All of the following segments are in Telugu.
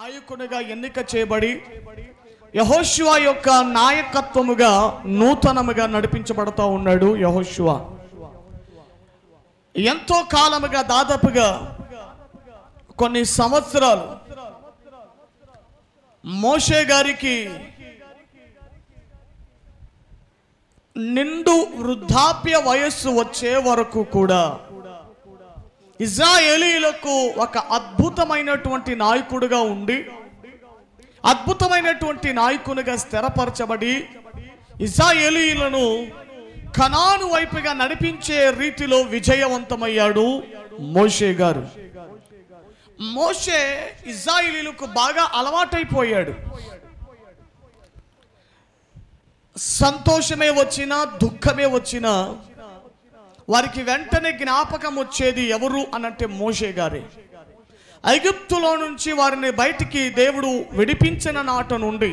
నాయకునిగా ఎన్నిక చేయబడి యెహోషువ యొక్క నాయకత్వముగా నూతనముగా నడిపించబడతా ఉన్నాడు. యెహోషువ ఎంతో కాలముగా దాదాపుగా కొన్ని సంవత్సరాలు మోషే గారికి నిండు వృద్ధాప్య వయస్సు వచ్చే వరకు కూడా ఇశ్రాయేలీయులకు ఒక అద్భుతమైనటువంటి నాయకుడిగా ఉండి అద్భుతమైనటువంటి నాయకునిగా స్థిరపరచబడి ఇశ్రాయేలీయులను కనాను వైపుగా నడిపించే రీతిలో విజయవంతమయ్యాడు మోషే గారు. మోషే ఇశ్రాయేలీయులకు బాగా అలవాటైపోయాడు. సంతోషమే వచ్చినా దుఃఖమే వచ్చినా వారికి వెంటనే జ్ఞాపకం వచ్చేది ఎవరు అనంటే మోషే గారే. ఐగుప్తులో నుంచి వారిని బయటికి దేవుడు విడిపించిన నాట నుండి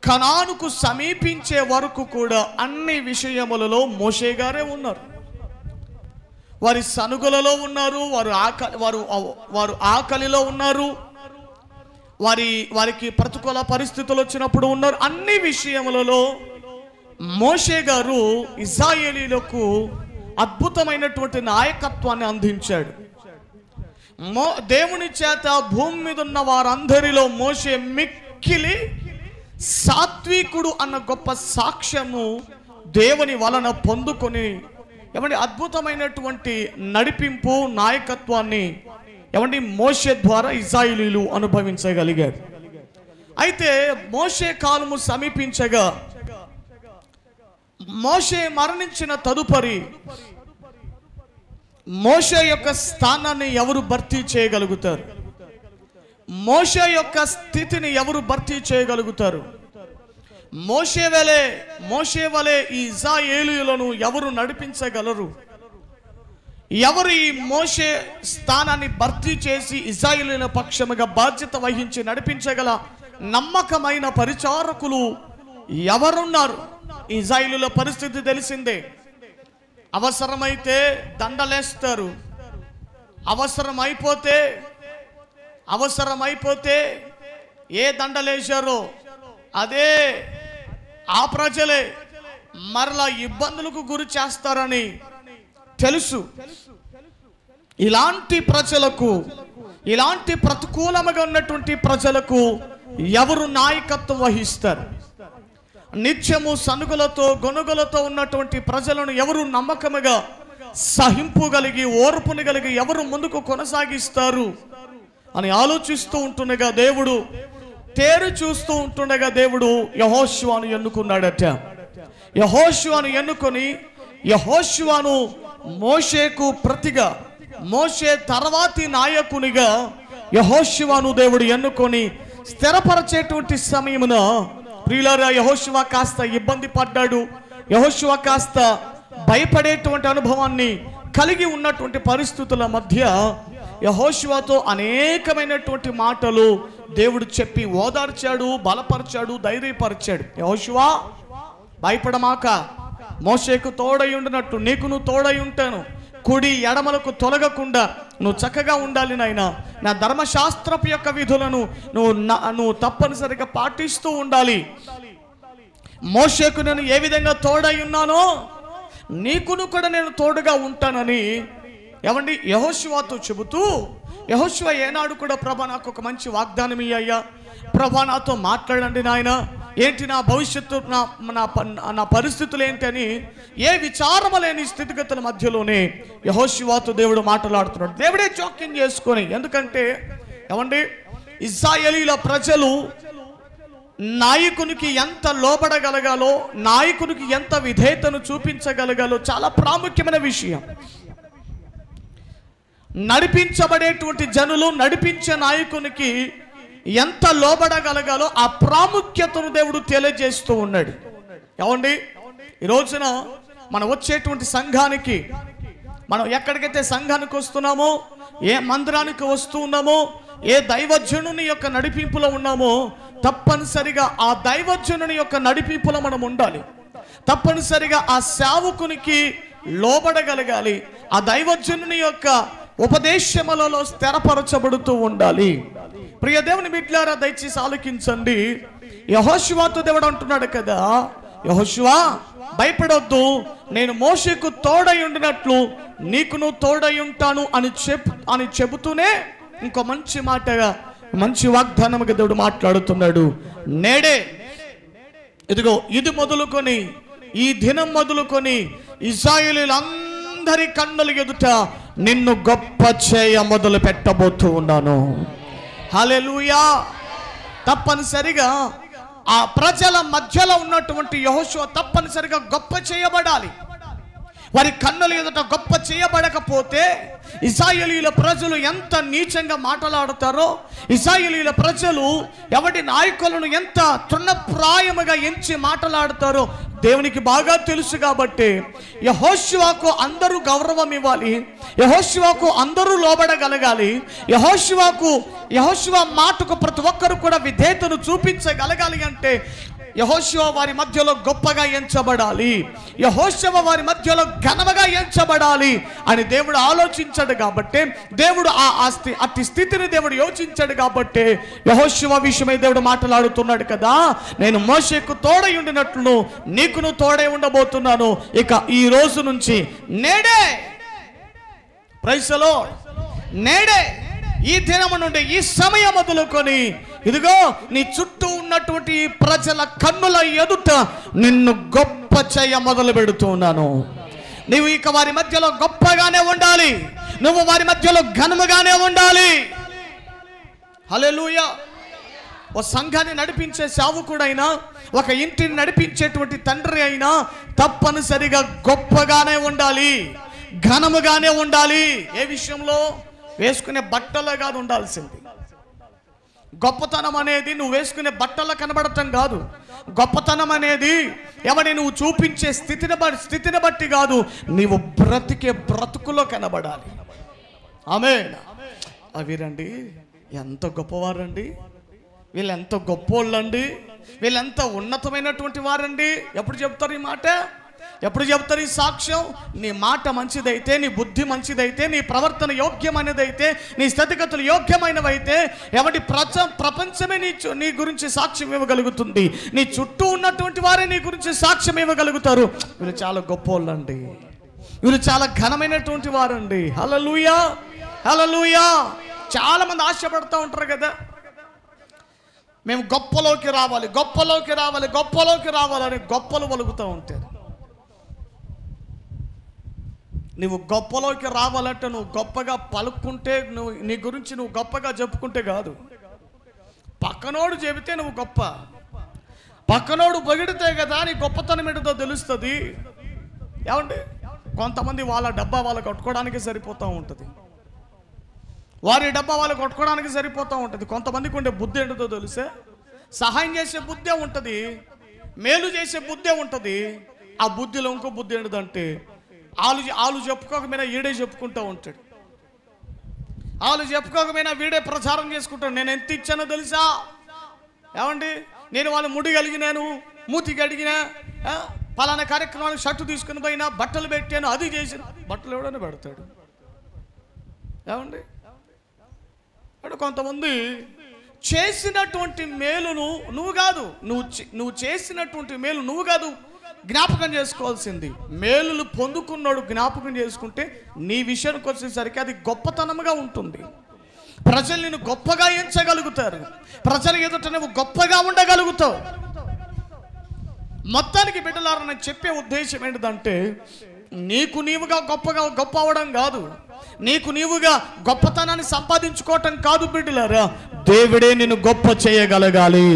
కనానుకు సమీపించే వరకు కూడా అన్ని విషయములలో మోషే గారే ఉన్నారు. వారి సనుగులలో ఉన్నారు, వారు ఆకలిలో ఉన్నారు, వారికి ప్రతికూల పరిస్థితులు వచ్చినప్పుడు ఉన్నారు. అన్ని విషయములలో మోషే గారు ఇశ్రాయేలీయులకు అద్భుతమైనటువంటి నాయకత్వాన్ని అందించాడు. దేవుని చేత భూమి మీద ఉన్న వారందరిలో మోషే మిక్కిలి సాత్వికుడు అన్న గొప్ప సాక్ష్యము దేవుని వలన పొందుకొని ఏమండి అద్భుతమైనటువంటి నడిపింపు నాయకత్వాన్ని ఏమండి మోషే ద్వారా ఇశ్రాయేలీయులు అనుభవించగలిగారు. అయితే మోషే కాలము సమీపించగా మోషే మరణించిన తదుపరి మోషే యొక్క స్థానాన్ని ఎవరు భర్తీ చేయగలుగుతారు? మోషే యొక్క స్థితిని ఎవరు భర్తీ చేయగలుగుతారు? మోషే వలె ఈ ఇశ్రాయేలీయులను ఎవరు నడిపించగలరు? ఎవరు ఈ మోషే స్థానాన్ని భర్తీ చేసి ఇశ్రాయేలీయుల పక్షముగా బాధ్యత వహించి నడిపించగల నమ్మకమైన పరిచారకులు ఎవరున్నారు? ఇశ్రాయేలీయుల పరిస్థితి తెలిసిందే. అవసరమైతే దండలేస్తారు, అవసరమైపోతే ఏ దండలేశారో అదే ఆ ప్రజలే మరలా ఇబ్బందులకు గురి చేస్తారని తెలుసు. ఇలాంటి ప్రజలకు, ఇలాంటి ప్రతికూలముగా ఉన్నటువంటి ప్రజలకు ఎవరు నాయకత్వం వహిస్తారు? నిత్యము సనుగులతో గొనుగులతో ఉన్నటువంటి ప్రజలను ఎవరు నమ్మకముగా సహింపు కలిగి ఓర్పుని కలిగి ఎవరు ముందుకు కొనసాగిస్తారు అని ఆలోచిస్తూ ఉంటుండగా దేవుడు చూస్తూ ఉంటుండగా దేవుడు యెహోషువను ఎన్నుకున్నాడట. యెహోషువను ఎన్నుకొని యెహోషువను మోషేకు ప్రతిగా, మోషే తర్వాతి నాయకునిగా యెహోషువను దేవుడు ఎన్నుకొని స్థిరపరచేటువంటి సమయమున ప్రియులారా యెహోషువ కాస్త ఇబ్బంది పడ్డాడు. యెహోషువ కాస్త భయపడేటువంటి అనుభవాన్ని కలిగి ఉన్నటువంటి పరిస్థితుల మధ్య యెహోషువతో అనేకమైనటువంటి మాటలు దేవుడు చెప్పి ఓదార్చాడు, బలపరిచాడు, ధైర్యపరిచాడు. యెహోషువ భయపడమాక, మోషేకు తోడై ఉండినట్టు నీకు నువ్వు తోడై ఉంటాను. కుడి ఎడమలకు తొలగకుండా నువ్వు చక్కగా ఉండాలి నాయనా. నా ధర్మశాస్త్రపు యొక్క విధులను నువ్వు తప్పనిసరిగా పాటిస్తూ ఉండాలి. మోషేకు నేను ఏ విధంగా తోడై ఉన్నానో నీకును కూడా నేను తోడుగా ఉంటానని ఏమండి యెహోషువతో చెబుతూ, యెహోషువ ఏనాడు కూడా ప్రభా నాకు ఒక మంచి వాగ్దానం ఇయ్యయ్యా, ప్రభా నాతో మాట్లాడండి నాయన, ఏంటి నా భవిష్యత్తు, నా పరిస్థితులు ఏంటి అని ఏ విచారము లేని స్థితిగతుల మధ్యలోనే యెహోషువతో దేవుడు మాట్లాడుతున్నాడు. దేవుడే జోక్యం చేసుకొని, ఎందుకంటే ఏమండి ఇశ్రాయేలీయుల ప్రజలు నాయకునికి ఎంత లోబడగలగాలో, నాయకునికి ఎంత విధేయతను చూపించగలగాలో చాలా ప్రాముఖ్యమైన విషయం. నడిపించబడేటువంటి జనులు నడిపించే నాయకునికి ఎంత లోబడగలగాలో ఆ ప్రాముఖ్యతను దేవుడు తెలియజేస్తూ ఉన్నాడు. ఏమండి ఈ రోజున మనం వచ్చేటువంటి సంఘానికి, మనం ఎక్కడికైతే సంఘానికి వస్తున్నామో, ఏ మందిరానికి వస్తూ ఉన్నామో, ఏ దైవజనుని యొక్క నడిపింపులో ఉన్నామో తప్పనిసరిగా ఆ దైవజనుని యొక్క నడిపింపులో మనం ఉండాలి. తప్పనిసరిగా ఆ సేవకునికి లోబడగలగాలి. ఆ దైవజనుని యొక్క ఉపదేశములలో స్థిరపరచబడుతూ ఉండాలి. ప్రియ దేవుని బిడ్డలారా దయచేసి ఆలకించండి. యెహోషువతో దేవుడు అంటున్నాడు కదా, యెహోషువా భయపడొద్దు, నేను మోషేకు తోడై ఉండినట్లు నీకును తోడై ఉంటాను అని చెబుతూనే ఇంకో మంచి మాటగా, మంచి వాగ్దానముగా దేవుడు మాట్లాడుతున్నాడు. నేడే ఇదిగో ఇది మొదలుకొని, ఈ దినం మొదలుకొని ఇశ్రాయేలీయులందరి కన్నుల ఎదుట నిన్ను గొప్ప చేయ మొదలు పెట్టబోతూ ఉన్నాను. హల్లెలూయా. తప్పనిసరిగా ఆ ప్రజల మధ్యలో ఉన్నటువంటి యెహోషువ తప్పనిసరిగా గొప్ప చేయబడాలి. వారి కన్నుల ఎదుట గొప్ప చేయబడకపోతే ఇశ్రాయేలీయుల ప్రజలు ఎంత నీచంగా మాట్లాడతారో, ఇశ్రాయేలీయుల ప్రజలు ఎవరి నాయకులను ఎంత తృణప్రాయముగా ఎంచి మాట్లాడతారో దేవునికి బాగా తెలుసు. కాబట్టి యెహోషువకు అందరూ గౌరవం ఇవ్వాలి, యెహోషువకు అందరూ లోబడగలగాలి, యెహోషువ మాటకు ప్రతి ఒక్కరు కూడా విధేయతను చూపించగలగాలి. అంటే యెహోషువ వారి మధ్యలో గొప్పగా ఎంచబడాలి, యెహోషువ వారి మధ్యలో ఘనముగా ఎంచబడాలి అని దేవుడు ఆలోచించాడు. కాబట్టి దేవుడు అట్టి స్థితిని దేవుడు యోచించాడు. కాబట్టి యెహోషువ విషయమై దేవుడు మాట్లాడుతున్నాడు కదా, నేను మోషేకు తోడై ఉండినట్లు నీకును తోడై ఉండబోతున్నాను. ఇక ఈ రోజు నుంచి నేడే, ప్రైజ్ ది లార్డ్, నేడే ఈ దినము నుండి ఈ సమయం మొదలుకొని ఇదిగో నీ చుట్టూ ఉన్నటువంటి ప్రజల కన్నుల ఎదుట నిన్ను గొప్ప చేయ మొదలు పెడుతున్నాను. నీవు ఇక వారి మధ్యలో గొప్పగానే ఉండాలి, నువ్వు వారి మధ్యలో ఘనముగానే ఉండాలి. హల్లెలూయా. ఓ సంఘాన్ని నడిపించే సేవకుడైనా, ఒక ఇంటిని నడిపించేటువంటి తండ్రి అయినా తప్పనిసరిగా గొప్పగానే ఉండాలి, ఘనముగానే ఉండాలి. ఏ విషయంలో? వేసుకునే బట్టలో కాదు ఉండాల్సింది. గొప్పతనం అనేది నువ్వు వేసుకునే బట్టల్లో కనబడటం కాదు. గొప్పతనం అనేది ఎవరిని నువ్వు చూపించే స్థితిని బట్టి కాదు, నీవు బ్రతికే బ్రతుకులో కనబడాలి. ఆమేన్. వీరండి ఎంత గొప్పవారండి, వీళ్ళు ఎంత గొప్పోళ్ళండి, వీళ్ళు ఎంత ఉన్నతమైనటువంటి వారండి. ఎప్పుడు చెప్తారు ఈ మాట? ఎప్పుడు చెప్తారు ఈ సాక్ష్యం? నీ మాట మంచిదైతే, నీ బుద్ధి మంచిదైతే, నీ ప్రవర్తన యోగ్యమైనదైతే, నీ స్థితిగతులు యోగ్యమైనవైతే ఎవరి ప్రపంచమే నీ గురించి సాక్ష్యం ఇవ్వగలుగుతుంది. నీ చుట్టూ ఉన్నటువంటి వారే నీ గురించి సాక్ష్యం ఇవ్వగలుగుతారు. వీళ్ళు చాలా గొప్పోళ్ళండి, వీళ్ళు చాలా ఘనమైనటువంటి వారండి. హల్లెలూయా, హల్లెలూయా. చాలా మంది ఆశపడుతూ ఉంటారు కదా, మేము గొప్పలోకి రావాలి, గొప్పలోకి రావాలి, గొప్పలోకి రావాలని గొప్పలు పలుకుతూ ఉంటారు. నువ్వు గొప్పలోకి రావాలంటే నువ్వు గొప్పగా పలుకుంటే, నీ గురించి నువ్వు గొప్పగా చెప్పుకుంటే కాదు. పక్కనోడు చెబితే నువ్వు గొప్ప, పక్కనోడు పొగిడితే కదా నీ గొప్పతనం ఏంటో తెలుస్తుంది. ఏమండి, కొంతమంది వాళ్ళ డబ్బా వాళ్ళు కొట్టుకోవడానికి సరిపోతూ ఉంటుంది, వారి డబ్బా వాళ్ళు కొట్టుకోవడానికి సరిపోతూ ఉంటుంది. కొంతమందికి ఉండే బుద్ధి ఏంటో తెలిసే, సహాయం చేసే బుద్ధే ఉంటుంది, మేలు చేసే బుద్ధే ఉంటుంది. ఆ బుద్ధిలో ఇంకో బుద్ధి ఏంటంటే ఆలు చెప్పుకోకపోయినా వీడే చెప్పుకుంటూ ఉంటాడు, ఆలు చెప్పుకోకపోయినా వీడే ప్రచారం చేసుకుంటాడు. నేను ఎంత ఇచ్చానో తెలుసా? ఏమండి, నేను వాళ్ళ ముడి కలిగినాను, మూతి కడిగినా, పలానా కార్యక్రమానికి షర్టు తీసుకుని పోయినా, బట్టలు పెట్టాను, అది చేసిన. బట్టలు ఎవడైనా పెడతాడు. ఏమండి, అంటే కొంతమంది చేసినటువంటి మేలును నువ్వు కాదు, నువ్వు చేసినటువంటి మేలు నువ్వు కాదు జ్ఞాపకం చేసుకోవాల్సింది. మేలులు పొందుకున్నాడు జ్ఞాపకం చేసుకుంటే నీ విషయానికి వచ్చేసరికి అది గొప్పతనముగా ఉంటుంది. ప్రజలు నిన్ను గొప్పగా ఎంచగలుగుతారు, ప్రజల ఎదుట నువ్వు గొప్పగా ఉండగలుగుతావు. మొత్తానికి బిడ్డలారా, నేను చెప్పే ఉద్దేశం ఏంటిదంటే నీకు నీవుగా గొప్ప అవడం కాదు, నీకు నీవుగా గొప్పతనాన్ని సంపాదించుకోవటం కాదు. బిడ్డలారా, దేవుడే నిన్ను గొప్ప చేయగలగాలి.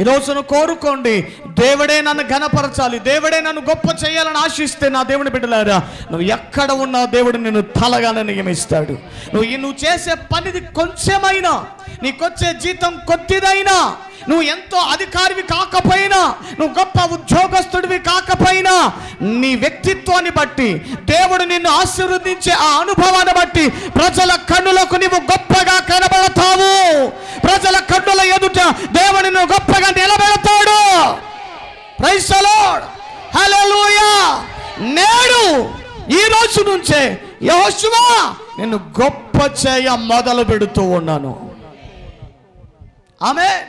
ఈరోజును కోరుకోండి, దేవుడే నన్ను ఘనపరచాలి, దేవుడే నన్ను గొప్ప చేయాలని ఆశిస్తే నా దేవుని బిడ్డలారా, నువ్వు ఎక్కడ ఉన్నా దేవుడు నిన్ను తలగానే నియమిస్తాడు. నువ్వు చేసే పనిది కొంచెమైనా, నీకొచ్చే జీతం కొద్దిదైనా, నువ్వు ఎంతో అధికారివి కాకపోయినా, నువ్వు గొప్ప ఉద్యోగస్తుడివి కాకపోయినా, నీ వ్యక్తిత్వాన్ని బట్టి దేవుడు నిన్ను ఆశీర్వదించే ఆ అనుభవాన్ని బట్టి ప్రజల కన్నులకు నీవు గొప్పగా కనబడతావు. ప్రజల కన్నుల ఎదుట దేవుడు నిన్ను గొప్పగా నిలబెడతాడు. ప్రైజ్ ది లార్డ్, హల్లెలూయా. నేడు ఈ రోజు నుంచే యెహోషువ నిన్ను గొప్ప చేయ మొదలు పెడుతూ ఉన్నాను. ఆమేన్.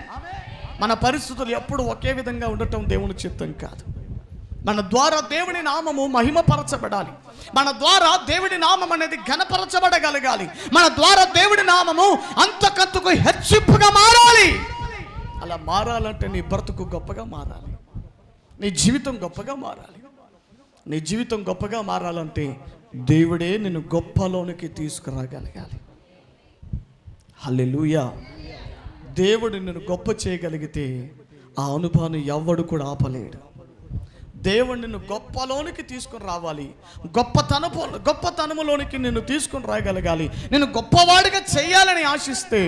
మన పరిస్థితులు ఎప్పుడు ఒకే విధంగా ఉండటం దేవుని చిత్తం కాదు. మన ద్వారా దేవుని నామము మహిమపరచబడాలి. మన ద్వారా దేవుని నామం అనేది ఘనపరచబడగలగాలి. మన ద్వారా దేవుని నామము అంతకంతకు హెచ్చింపుగా మారాలి. అలా మారాలంటే నీ బ్రతుకు గొప్పగా మారాలి, నీ జీవితం గొప్పగా మారాలి. నీ జీవితం గొప్పగా మారాలంటే దేవుడే నిన్ను గొప్పలోనికి తీసుకురాగలగాలి. హల్లెలూయా. దేవుడు నిన్ను గొప్ప చేయగలిగితే ఆ అనుభవాన్ని ఎవ్వడు కూడా ఆపలేడు. దేవుడు నిన్ను గొప్పలోనికి తీసుకుని రావాలి. గొప్పతనములోనికి నిన్ను తీసుకుని రాగలగాలి. నిన్ను గొప్పవాడిగా చేయాలని ఆశిస్తే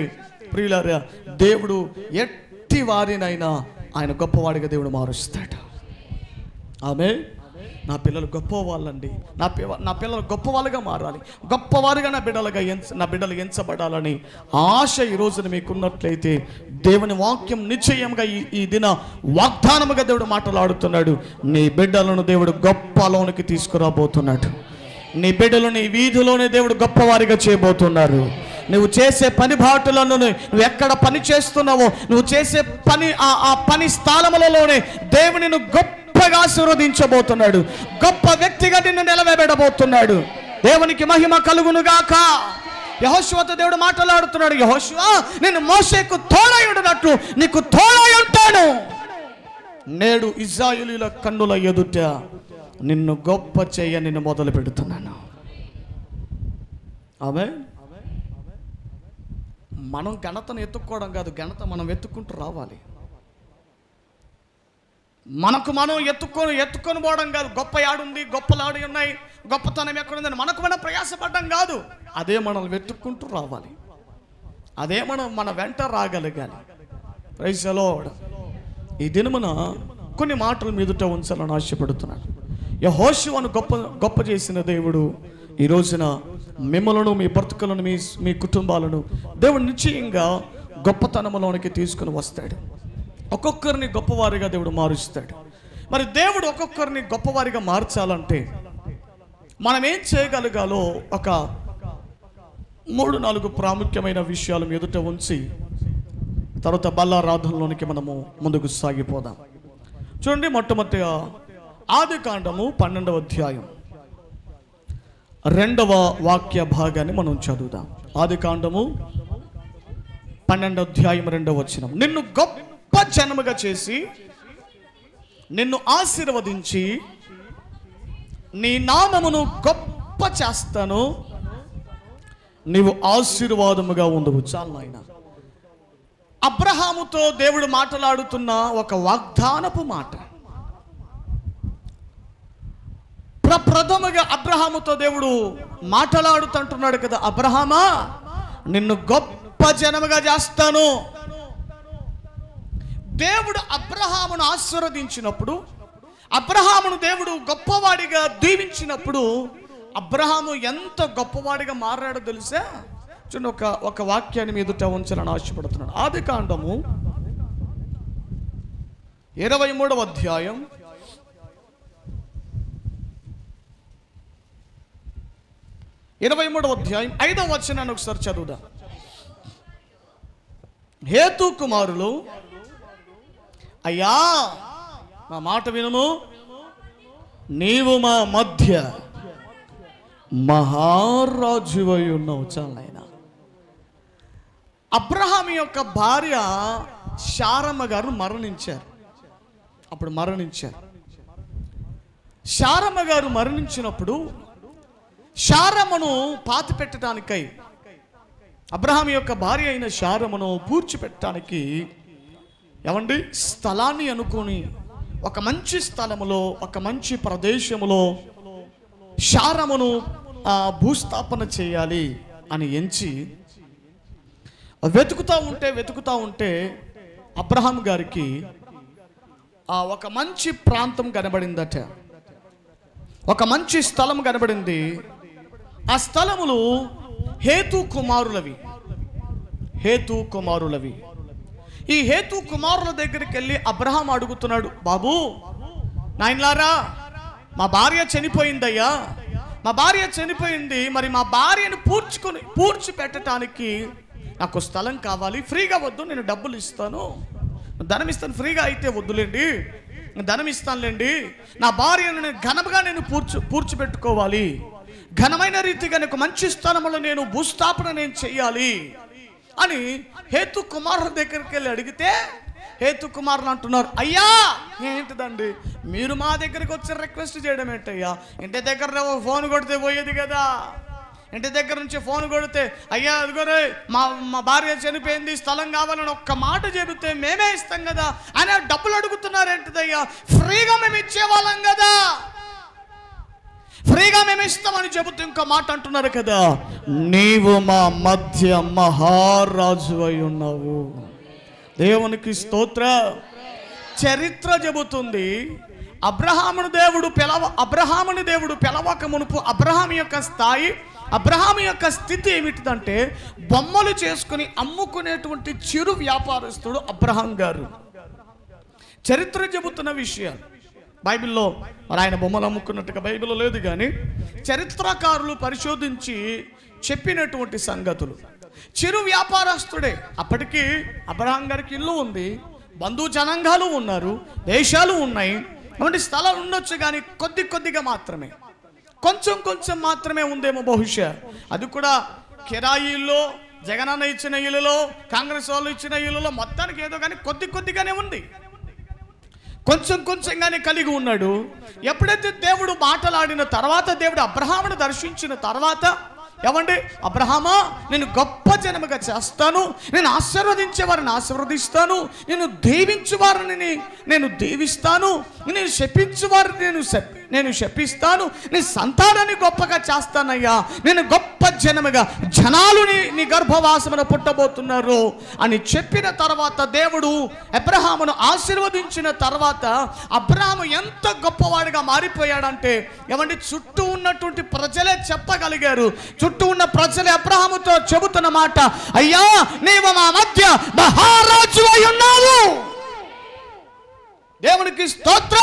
ప్రియులారా, దేవుడు ఎట్టి వారినైనా ఆయన గొప్పవాడిగా దేవుడు మారుస్తాడు. ఆమేన్. నా పిల్లలు గొప్ప వాళ్ళండి, నా పిల్లలు గొప్పవాళ్ళుగా మారాలి, గొప్పవారుగా నా బిడ్డలు ఎంచబడాలని ఆశ ఈ రోజున మీకున్నట్లయితే దేవుని వాక్యం నిశ్చయంగా ఈ దిన వాగ్దానముగా దేవుడు మాట్లాడుతున్నాడు. నీ బిడ్డలను దేవుడు గొప్పలోనికి తీసుకురాబోతున్నాడు. నీ బిడ్డలు నీ వీధిలోనే దేవుడు గొప్పవారిగా చేయబోతున్నారు. నువ్వు చేసే పని బాటలను, నువ్వు ఎక్కడ పని చేస్తున్నావో నువ్వు చేసే పని ఆ పని స్థలములలోనే దేవుని గొప్పగా ఆశీర్వదించబోతున్నాడు. గొప్ప వ్యక్తిగా నిన్ను నిలవేబెడబోతున్నాడు. దేవునికి మహిమ కలుగును గాక. యెహోషువతో దేవుడు మాట్లాడుతున్నాడు. యెహోషువ, నేను మోషేకు తోడై ఉండినట్లు నీకు తోడై ఉంటాను. నేడు ఇశ్రాయేలీయుల కన్నుల ఎదుట నిన్ను గొప్ప చేయ నిన్ను మొదలు పెడుతున్నాను. ఆమేన్. మనం ఘనతను ఎత్తుక్కోవడం కాదు, ఘనత మనం ఎత్తుకుంటూ రావాలి. మనకు మనం ఎత్తుకొని పోవడం కాదు. గొప్ప యాడుంది, గొప్పలాడు ఉన్నాయి, గొప్పతనం ఎక్కడుందని మనకు మనం ప్రయాసపడడం కాదు. అదే మనం వెతుక్కుంటూ రావాలి. అదే మన వెంట రాగలగాలి. Praise the lord. ఈ దినమున కొన్ని మాటలు మీదుట ఉంచాలని ఆశపడుతున్నాను. యెహోషువను గొప్ప చేసిన దేవుడు ఈ రోజున మిమ్మలను, మీ బ్రతుకులను, మీ కుటుంబాలను దేవుడు నిశ్చయంగా గొప్పతనంలోనికి తీసుకుని వస్తాడు. ఒక్కొక్కరిని గొప్పవారిగా దేవుడు మారుస్తాడు. మరి దేవుడు ఒక్కొక్కరిని గొప్పవారిగా మార్చాలంటే మనం ఏం చేయగలగాలో ఒక 3-4 ప్రాముఖ్యమైన విషయాలు ఎదుట ఉంచి తర్వాత బల్లారాధనలోనికి మనము ముందుకు సాగిపోదాం. చూడండి, మొట్టమొదటిగా ఆదికాండము 12వ అధ్యాయం 2వ వాక్య భాగాన్ని మనం చదువుదాం. ఆదికాండము 12వ అధ్యాయం 2వ వచనం. నిన్ను గొప్ప జనముగా చేసి నిన్ను ఆశీర్వదించి నీ నామమును గొప్ప చేస్తాను, నీవు ఆశీర్వాదముగా ఉండవు. చాలు నాయన. అబ్రహాముతో దేవుడు మాట్లాడుతున్న ఒక వాగ్దానపు మాట. ప్రప్రథముగా అబ్రహాముతో దేవుడు మాట్లాడుతుంటున్నాడు కదా, అబ్రహామా నిన్ను గొప్ప జనముగా చేస్తాను. దేవుడు అబ్రహామును ఆశీర్వదించినప్పుడు, అబ్రహామును దేవుడు గొప్పవాడిగా దీవించినప్పుడు అబ్రహాము ఎంత గొప్పవాడిగా మారాడో తెలుసా? చూడండి, ఒక వాక్యాన్ని మీదుట ఉంచాలని ఆశపడుతున్నాడు. ఆదికాండము 23వ అధ్యాయం 5వ వచనాన్ని ఒకసారి చదువుదాం. హేతు కుమారులు, అయ్యా మా మాట వినుము, నీవు మా మధ్య మహారాజువై ఉన్నావు. చాలా ఆయన. అబ్రహాం యొక్క భార్య శారమ్మ గారు మరణించారు. శారమ్మ గారు మరణించినప్పుడు శారమ్మను పాతి పెట్టడానికై, అబ్రహాం యొక్క భార్య అయిన శారమ్మను పూడ్చిపెట్టడానికి ఏమండి స్థలాన్ని అనుకొని ఒక మంచి స్థలములో, ఒక మంచి ప్రదేశములో శారమ్మను భూస్థాపన చేయాలి అని ఎంచి వెతుకుతా ఉంటే అబ్రహాం గారికి ఒక మంచి ప్రాంతం కనబడిందట. ఒక మంచి స్థలం కనబడింది. ఆ స్థలములు హేతు కుమారులవి. ఈ హేతు కుమారుల దగ్గరికి వెళ్ళి అబ్రహాం అడుగుతున్నాడు, బాబు నాయనలారా, మా భార్య చనిపోయిందయ్యా, మా భార్య చనిపోయింది, మరి మా భార్యను పూడ్చి పెట్టడానికి నాకు స్థలం కావాలి, ఫ్రీగా వద్దు, నేను డబ్బులు ఇస్తాను, ధనం ఇస్తాను, ఫ్రీగా అయితే వద్దులేండి, ధనం ఇస్తానులేండి, నా భార్యను నేను ఘనంగా నేను పూడ్చిపెట్టుకోవాలి, ఘనమైన రీతిగా నీకు మంచి స్థలంలో నేను భూస్థాపన నేను చెయ్యాలి అని హేతు కుమారుల దగ్గరికి వెళ్ళి అడిగితే హేతు కుమారులు అంటున్నారు, అయ్యా ఏంటిదండి మీరు మా దగ్గరికి వచ్చి రిక్వెస్ట్ చేయడం ఏంటయ్యా, ఇంటి దగ్గర ఫోన్ కొడితే పోయేది కదా, ఇంటి దగ్గర నుంచి ఫోన్ కొడితే అయ్యా అదిగోరే మా భార్య చనిపోయింది, స్థలం కావాలని ఒక్క మాట చెబితే మేమే ఇస్తాం కదా అని డబ్బులు అడుగుతున్నారు ఏంటిదయ్యా, ఫ్రీగా మేము ఇచ్చేవాళ్ళం కదా, ఫ్రీగా మేము ఇస్తామని చెబుతూ ఇంకో మాట అంటున్నారు కదా, నీవు మా మధ్య మహారాజు అయి ఉన్నావు. దేవునికి స్తోత్ర. చరిత్ర చెబుతుంది అబ్రహాముని దేవుడు పిలవక మునుపు అబ్రహాం యొక్క స్థాయి, అబ్రహాం యొక్క స్థితి ఏమిటిదంటే బొమ్మలు చేసుకుని అమ్ముకునేటువంటి చిరు వ్యాపారస్తుడు అబ్రహాం గారు. చరిత్ర చెబుతున్న విషయాలు బైబిల్లో మరి ఆయన బొమ్మలు అమ్ముకున్నట్టుగా బైబిల్లో లేదు, కానీ చరిత్రకారులు పరిశోధించి చెప్పినటువంటి సంగతులు. చిరు వ్యాపారస్తుడే. అప్పటికి అబ్రహాం గారికి ఇల్లు ఉంది, బంధు జనాంగాలు ఉన్నారు, దేశాలు ఉన్నాయి, అటువంటి స్థలాలు ఉండొచ్చు, కానీ కొద్దిగా మాత్రమే, కొంచెం మాత్రమే ఉందేమో బహుశా. అది కూడా కిరాయిల్లో, జగనన్న ఇచ్చిన ఇల్లులో, కాంగ్రెస్ వాళ్ళు ఇచ్చిన ఇల్లులో, మొత్తానికి ఏదో కానీ కొద్దిగానే ఉంది, కొంచెంగానే కలిగి ఉన్నాడు. ఎప్పుడైతే దేవుడు మాట్లాడిన తర్వాత, దేవుడు అబ్రహామును దర్శించిన తర్వాత, ఏమండి అబ్రహామా నేను గొప్ప జనముగా చేస్తాను, నేను ఆశీర్వదించే వారిని ఆశీర్వదిస్తాను, నేను దీవించు వారిని నేను దీవిస్తాను, నేను శపించు వారిని నేను శపిస్తాను, నీ సంతానాన్ని గొప్పగా చేస్తానయ్యా, నేను గొప్ప జనముగా జనాలు నీ గర్భవాసమున పుట్టబోతున్నారు అని చెప్పిన తర్వాత దేవుడు అబ్రహామును ఆశీర్వదించిన తర్వాత అబ్రహాము ఎంత గొప్పవాడిగా మారిపోయాడంటే ఏమండి చుట్టూ ఉన్నటువంటి ప్రజలే చెప్పగలిగారు, చుట్టూ ఉన్న ప్రజలే అబ్రహాముతో చెబుతున్న మాట, అయ్యా నీవు మా మధ్య మహారాజు అయి ఉన్నావు. దేవునికి స్తోత్ర.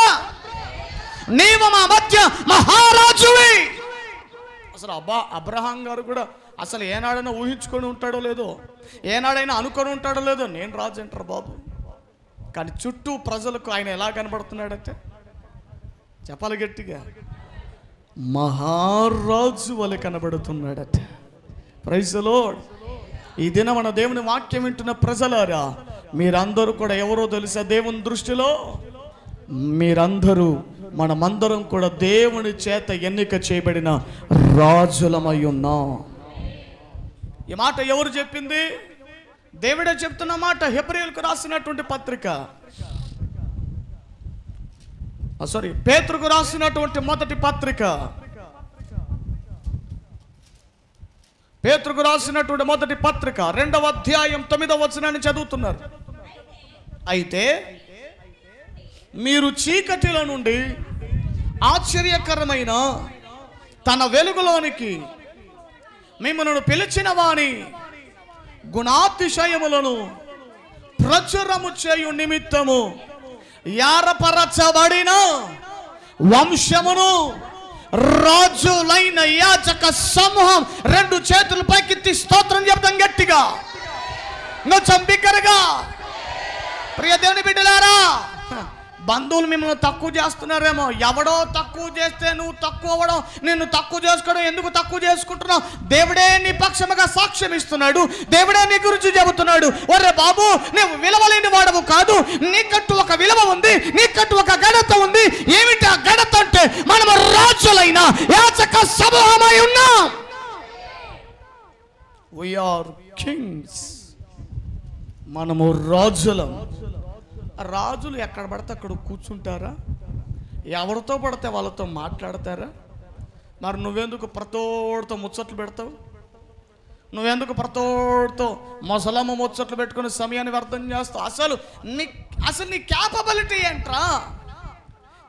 నీవు మా మధ్య మహారాజువి. అసలు అబ్రహాం గారు కూడా అసలు ఏనాడైనా ఊహించుకొని ఉంటాడో లేదో, ఏనాడైనా అనుకొని ఉంటాడో లేదో, నేను రాజు అంటారు బాబు. కానీ చుట్టూ ప్రజలకు ఆయన ఎలా కనబడుతున్నాడంటే చెప్పాలి గట్టిగా, మహారాజు వలె కనబడుతున్నాడట. Praise the lord. ఈ దినం మన దేవుని వాక్యం వింటున్న ప్రజలారా, మీరందరూ కూడా ఎవరో తెలుసా? దేవుని దృష్టిలో మీరందరూ, మనమందరం కూడా దేవుని చేత ఎన్నిక చేయబడిన రాజులమై ఉన్నాం. ఈ మాట ఎవరు చెప్పింది? దేవుడే చెప్తున్న మాట. హెబ్రీయులకు రాసినటువంటి పత్రిక, పేతురుకు రాసినటువంటి మొదటి పత్రిక, పేతురుకు రాసినటువంటి మొదటి పత్రిక 2వ అధ్యాయం 9వ వచనాన్ని చదువుతున్నారు. అయితే మీరు చీకటిలో నుండి ఆశ్చర్యకరమైన తన వెలుగులోనికి మిమ్మల్ని పిలిచిన వాని గుణాతిశయములను ప్రచురము చేయు నిమిత్తము ఏర్పరచబడిన వంశమును, రాజులైన యాజక సమూహం. 2 చేతులు పైకెత్తి స్తోత్రం చెప్తాం గట్టిగా, బిగ్గరగా. ప్రియ దేవుని బిడ్డలారా, బంధువులు మిమ్మల్ని తక్కువ చేస్తున్నారేమో, ఎవడో తక్కువ చేస్తే నువ్వు తక్కువ అవ్వడం, నిన్ను తక్కువ చేసుకోవడం, ఎందుకు తక్కువ చేసుకుంటున్నావు? దేవుడే నీ పక్షముగా సాక్ష్యం ఇస్తున్నాడు, దేవుడే నీ గురించి చెబుతున్నాడు. ఒరే బాబు, నువ్వు విలువలేని వాడవు కాదు, నీకంటూ ఒక విలువ ఉంది, నీకంటూ ఒక ఘనత ఉంది. ఏమిటి ఆ ఘనత అంటే మనము రాజులైన యాజక సమూహమై ఉన్నాం. We are kings. మనము రాజులం. రాజులు ఎక్కడ పడితే అక్కడ కూర్చుంటారా? ఎవరితో పడితే వాళ్ళతో మాట్లాడతారా? మరి నువ్వెందుకు ప్రతోడితో ముచ్చట్లు పెడతావు? నువ్వెందుకు ప్రతోడితో ముసలమ్మ ముచ్చట్లు పెట్టుకుని సమయాన్ని వ్యర్థం చేస్తావు? అసలు నీ క్యాపబిలిటీ ఏంట్రా?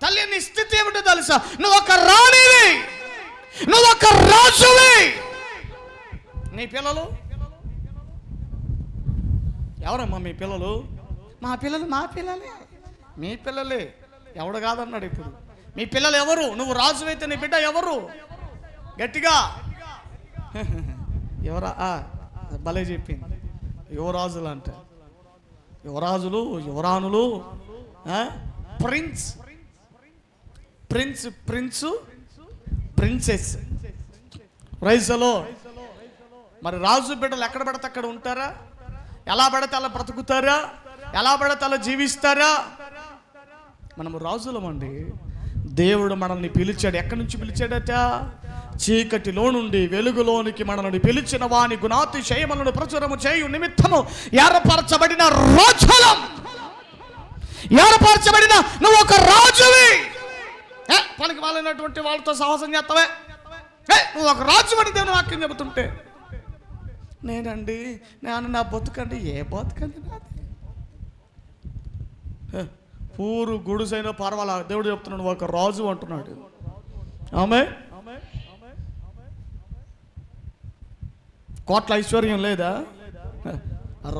తల్లి, నీ స్థితి ఏమిటో తెలుసా? నువ్వు ఒక రాణివి, నువ్వు ఒక రాజువి. నీ పిల్లలు ఎవరమ్మా? మీ పిల్లలు మా పిల్లలే. మీ పిల్లలే. ఎవడు కాదన్నాడు ఇప్పుడు. మీ పిల్లలు ఎవరు? నువ్వు రాజు అయితే నీ బిడ్డ ఎవరు? గట్టిగా ఎవరా? భలే చెప్పింది. యువరాజులు అంటే యువరాజులు, యువరాణులు, prince prince prince, princess. Praise the Lord. మరి రాజు బిడ్డలు ఎక్కడ పడితే అక్కడ ఉంటారా? ఎలా పడితే అలా బ్రతుకుతారా? ఎలా పడితే అలా జీవిస్తారా? మనము రాజులమండి. దేవుడు మనల్ని పిలిచాడు. ఎక్కడి నుంచి పిలిచాడట? చీకటిలో నుండి వెలుగులోనికి మనల్ని పిలిచిన వాని గుణాతిశయములను ప్రచురము చేయు నిమిత్తము ఏర్పరచబడిన రాజులం. ఏర్పరచబడిన నువ్వు ఒక రాజువి. పనికి వాళ్ళైనటువంటి వాళ్ళతో సాహసం చేస్తావే. నువ్వు ఒక రాజు అని దేవుని వాక్యం చెబుతుంటే, నేను నా బతుకండి. ఏ బతుకండి నాది? పూరు గుడిసైనా పర్వాలా, దేవుడు చెప్తున్నాడు నువ్వు ఒక రాజు అంటున్నాడు. ఆమె కోట్ల ఐశ్వర్యం లేదా?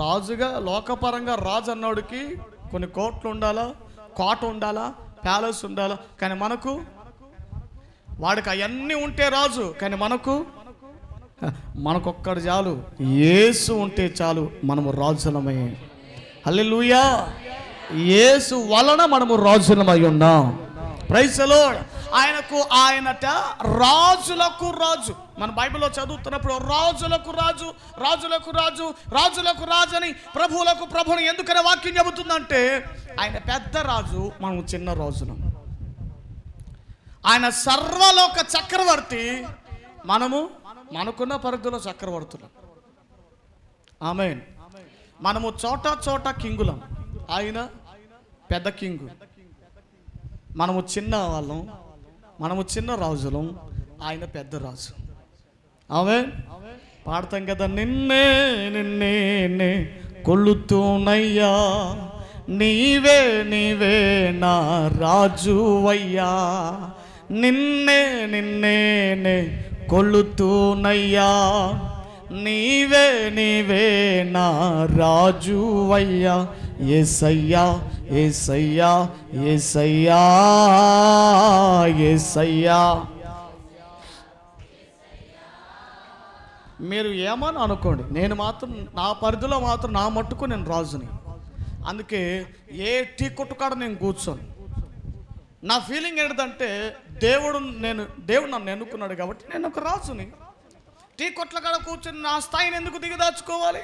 రాజుగా లోకపరంగా రాజు అన్నోడికి కొన్ని కోట్లు ఉండాలా, కోట ఉండాలా, ప్యాలెస్ ఉండాలా. కానీ మనకు వాడికి అవన్నీ ఉంటే రాజు. కానీ మనకొక్కడు చాలు, యేసు ఉంటే చాలు, మనము రాజులమై. హల్లెలూయా. యేసు వలన మనము రాజులమై ఉన్నాం. Praise the lord. ఆయనట రాజులకు రాజు. మన బైబిల్లో చదువుతున్నప్పుడు రాజులకు రాజు, రాజులకు రాజు, రాజులకు రాజు అని, ప్రభువులకు ప్రభుని ఎందుకనే వాక్యం చెబుతుందంటే, ఆయన పెద్ద రాజు, మనము చిన్న రాజులం. ఆయన సర్వలోక చక్రవర్తి, మనకున్న పరిధిలో చక్రవర్తులం. ఆమేన్. మనము చోట చోట కింగులం. ఆయన పెద్ద కింగు, మనము చిన్న వాళ్ళం, మనము చిన్న రాజులం, ఆయన పెద్ద రాజు. ఆమేన్. పాడతాం కదా, నిన్నే నిన్నే కొలుతూనయ్యా, నీవే నీవే నా రాజువయ్యా, నిన్నే నిన్నే కొలుతూనయ్యా, నీవే నీవే నా రాజువయ్యా, యేసయ్యా యేసయ్యా యేసయ్యా యేసయ్యా. మీరు ఏమని అనుకోండి, నేను మాత్రం నా పరిధిలో మాత్రం నా మట్టుకు నేను రాజుని. అందుకే ఏ టీ కొట్టుకాడ నేను కూర్చోను. నా ఫీలింగ్ ఏంటంటే, దేవుడు నన్ను ఎన్నుకున్నాడు కాబట్టి నేను ఒక రాజుని. టీ కొట్ల కాడ కూర్చొని నా స్థాయిని ఎందుకు దిగదాచుకోవాలి?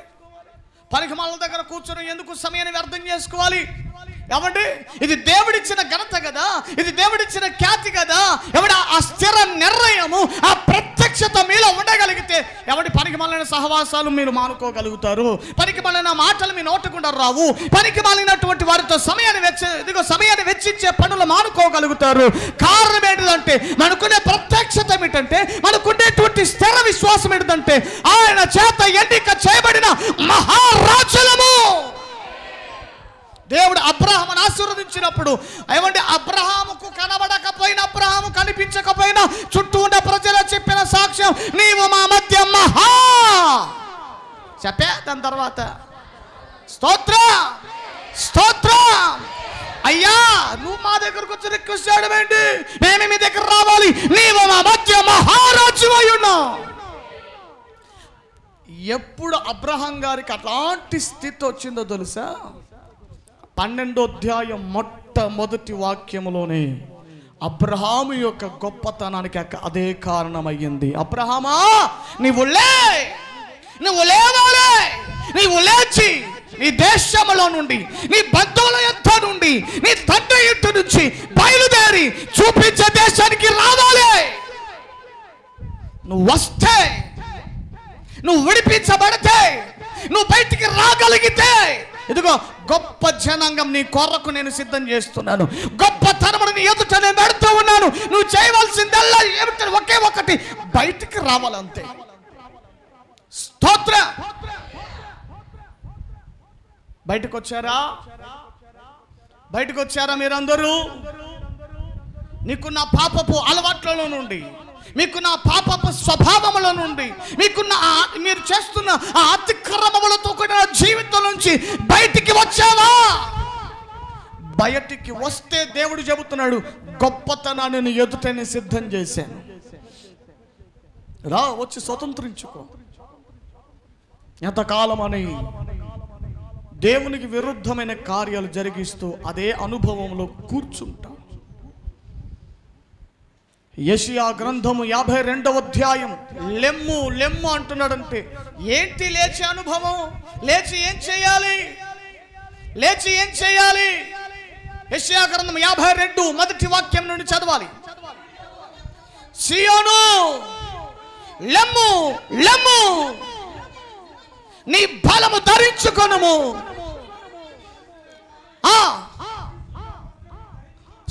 పనికి మాల దగ్గర కూర్చొని ఎందుకు సమయాన్ని వ్యర్థం చేసుకోవాలి? ఏమండి, ఇది దేవుడిచ్చిన ఘనత కదా, ఇది దేవుడిచ్చిన ఖ్యాతి కదా. ఎవడి ఆ స్థిర నిర్ణయము, ఆ ప్రత్యక్షత మీలో ఉండగలిగితే ఎవడి పనికి మాలిన సహవాసాలు మీరు మానుకోగలుగుతారు. పనికి మాలిన మాటలు మీ నోటకుండా రావు. పనికి మాలినటువంటి వారితో సమయాన్ని వెచ్చించే పనులు మానుకోగలుగుతారు. కారణం ఏంటంటే, మనకునే ప్రత్యక్షత ఏమిటంటే, మనకుండేటువంటి స్థిర విశ్వాసం ఏంటంటే, ఆయన చేత ఎన్నిక చేయబడిన మహారాజులము. దేవుడు అబ్రహామును ఆశీర్వదించినప్పుడు, ఏమంటే అబ్రహాముకు కనబడకపోయినా, అబ్రహాము కనిపించకపోయినా, చుట్టూ ఉన్న ప్రజలు చెప్పిన సాక్ష్యం, నీవు మా మధ్య మహా చెప్పే. దాని తర్వాత స్తోత్రం స్తోత్రం. అయ్యా, నువ్వు మా దగ్గరకు వచ్చి రిక్వెస్ట్ చేయడం ఏంటి? మేము మీ దగ్గర రావాలి. నీవు మా మధ్య మహారాజు అయి ఉన్నావు. ఎప్పుడు అబ్రహాం గారికి అట్లాంటి స్థితి వచ్చిందో తెలుసా? 12వ అధ్యాయం మొట్టమొదటి వాక్యములోనే అబ్రహాము యొక్క గొప్పతనానికి అదే కారణమయ్యింది. అబ్రహామా, నీవు లేవాలి, నీవు లేచి నీ దేశంలో నుండి, నీ బంధువుల యొద్ద నుండి, నీ తండ్రి ఇంటి నుంచి బయలుదేరి చూపించే దేశానికి రావాలి. నువ్వు వస్తే, నువ్వు విడిపించబడితే, నువ్వు బయటికి రాగలిగితే, ఇదిగో గొప్ప జనాంగం నీ కొరకు నేను సిద్ధం చేస్తున్నాను. గొప్ప తరమును నీ ఎదుట నేను పెడుతూ ఉన్నాను. నువ్వు చేయవలసిందల్లా ఏమిటంటే ఒకే ఒకటి, బయటికి రావాలంతే. స్తోత్రం. బయటకు వచ్చారా మీరందరూ? నీకున్న పాపపు అలవాట్లలో నుండి, మీకున్న పాపపు స్వభావముల నుండి, మీరు చేస్తున్న ఆ అతిక్రమములతో కూడిన జీవితం నుంచి బయటికి వచ్చావా? బయటికి వస్తే దేవుడు చెబుతున్నాడు, గొప్పతనాన్ని నీ ఎదుటనే సిద్ధం చేశాను, రా వచ్చి స్వతంత్రించుకో. ఎంతకాలం అని దేవునికి విరుద్ధమైన కార్యాలు జరిగిస్తూ అదే అనుభవంలో కూర్చుంటాం. యెషయా గ్రంథము 52వ అధ్యాయం లెమ్ము లెమ్ము అంటున్నాడంటే ఏంటి లేచే అనుభవం? లేచి ఏం చేయాలి? లేచి ఏం చేయాలి? యెషయా గ్రంథం 52 మొదటి వాక్యం నుండి చదవాలి. సియోను లెమ్ము లెమ్ము, నీ బలము ధరించుకొనుము.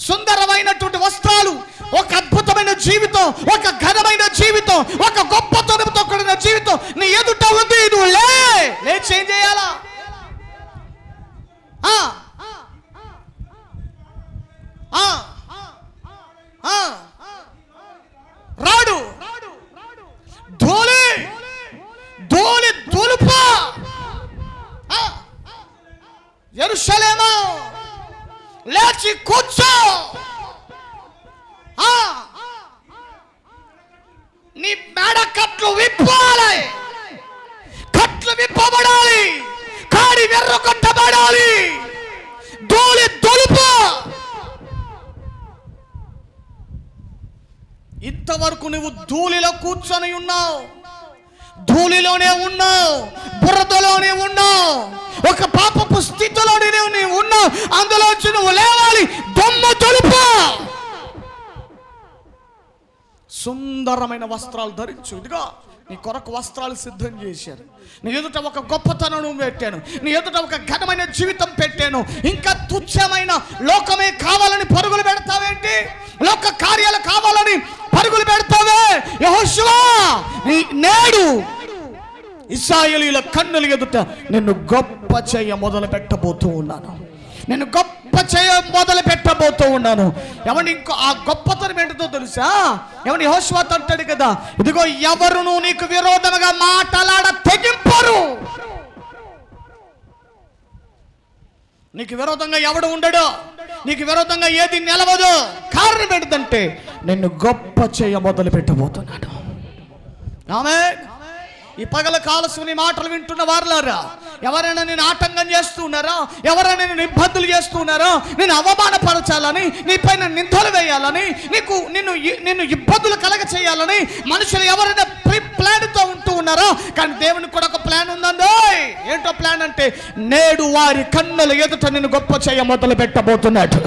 సుందరమైనటువంటి వస్త్రాలు, ఒక అద్భుతమైన జీవితం, ఒక ఘనమైన జీవితం, ఒక గొప్పతనంతో కూడిన జీవితం నీ ఎదుట ఉంది. నువ్వు లేచి ఏం చేయాలా? రాడు ధూళి ధూళి దులుప. యెరూషలేము లేచి కూర్చో. నీ మేడ కట్లు విప్పాలి, కట్లు విప్పబడాలి, కాడి వెర్ర కొట్టబడాలి, ధూళి దులుపు. ఇంతవరకు నువ్వు ధూళిలో కూర్చొని ఉన్నావు, ధూళిలోనే ఉన్నావు, బురదలోనే ఉన్నావు, ఒక పాపపు స్థితిలోనే నువ్వు ఉన్నావు. అందులోంచి నువ్వు లేవాలి, దొమ్మ తొలుపు. సుందరమైన వస్త్రాలు ధరించు. ఇదిగో నీ కొరకు వస్త్రాలు సిద్ధం చేశారు. నీ ఎదుట ఒక గొప్పతనం పెట్టాను, నీ ఎదుట ఒక ఘనమైన జీవితం పెట్టాను. ఇంకా తుచ్చమైన లోకమే కావాలని పరుగులు పెడతావేంటి? లోక కార్యాలు కావాలని పరుగులు పెడతావే? యెహోషువా, నేడు ఇశ్రాయేలీయుల కన్నుల ఎదుట నిన్ను గొప్ప చేయ మొదలు పెట్టబోతూ ఉన్నాను, నేను గొప్ప చేయ మొదలు పెట్టబోతూ ఉన్నాను. ఎవరిని ఇంకో ఆ గొప్పతనం ఏంటో తెలుసా? ఎవరిని యెహోషువతో అంటాడు కదా, ఇదిగో ఎవరును నీకు విరోధముగా మాట్లాడ తెగింపరు. నీకు విరోధంగా ఎవడు ఉండడు, నీకు విరోధంగా ఏది నిలవదు. కారణం ఏంటంటే నిన్ను గొప్ప చేయ మొదలు పెట్టబోతున్నాను. ఆమేన్. ఈ పగల కాలసుని మాటలు వింటున్న వారులారా, ఎవరైనా నేను ఆటంకం చేస్తున్నారా, ఎవరైనా నేను ఇబ్బందులు చేస్తున్నారా, నేను అవమానపరచాలని, నీ పైన నిందలు వేయాలని, నిన్ను ఇబ్బందులు కలగ చేయాలని మనుషులు ఎవరైనా ప్లాన్తో ఉంటూ ఉన్నారో, కానీ దేవునికి కూడా ఒక ప్లాన్ ఉందండి. ఏంటో ప్లాన్ అంటే, నేడు వారి కన్నుల ఎదుట నిన్ను గొప్ప చేయ మొదలు పెట్టబోతున్నాడు.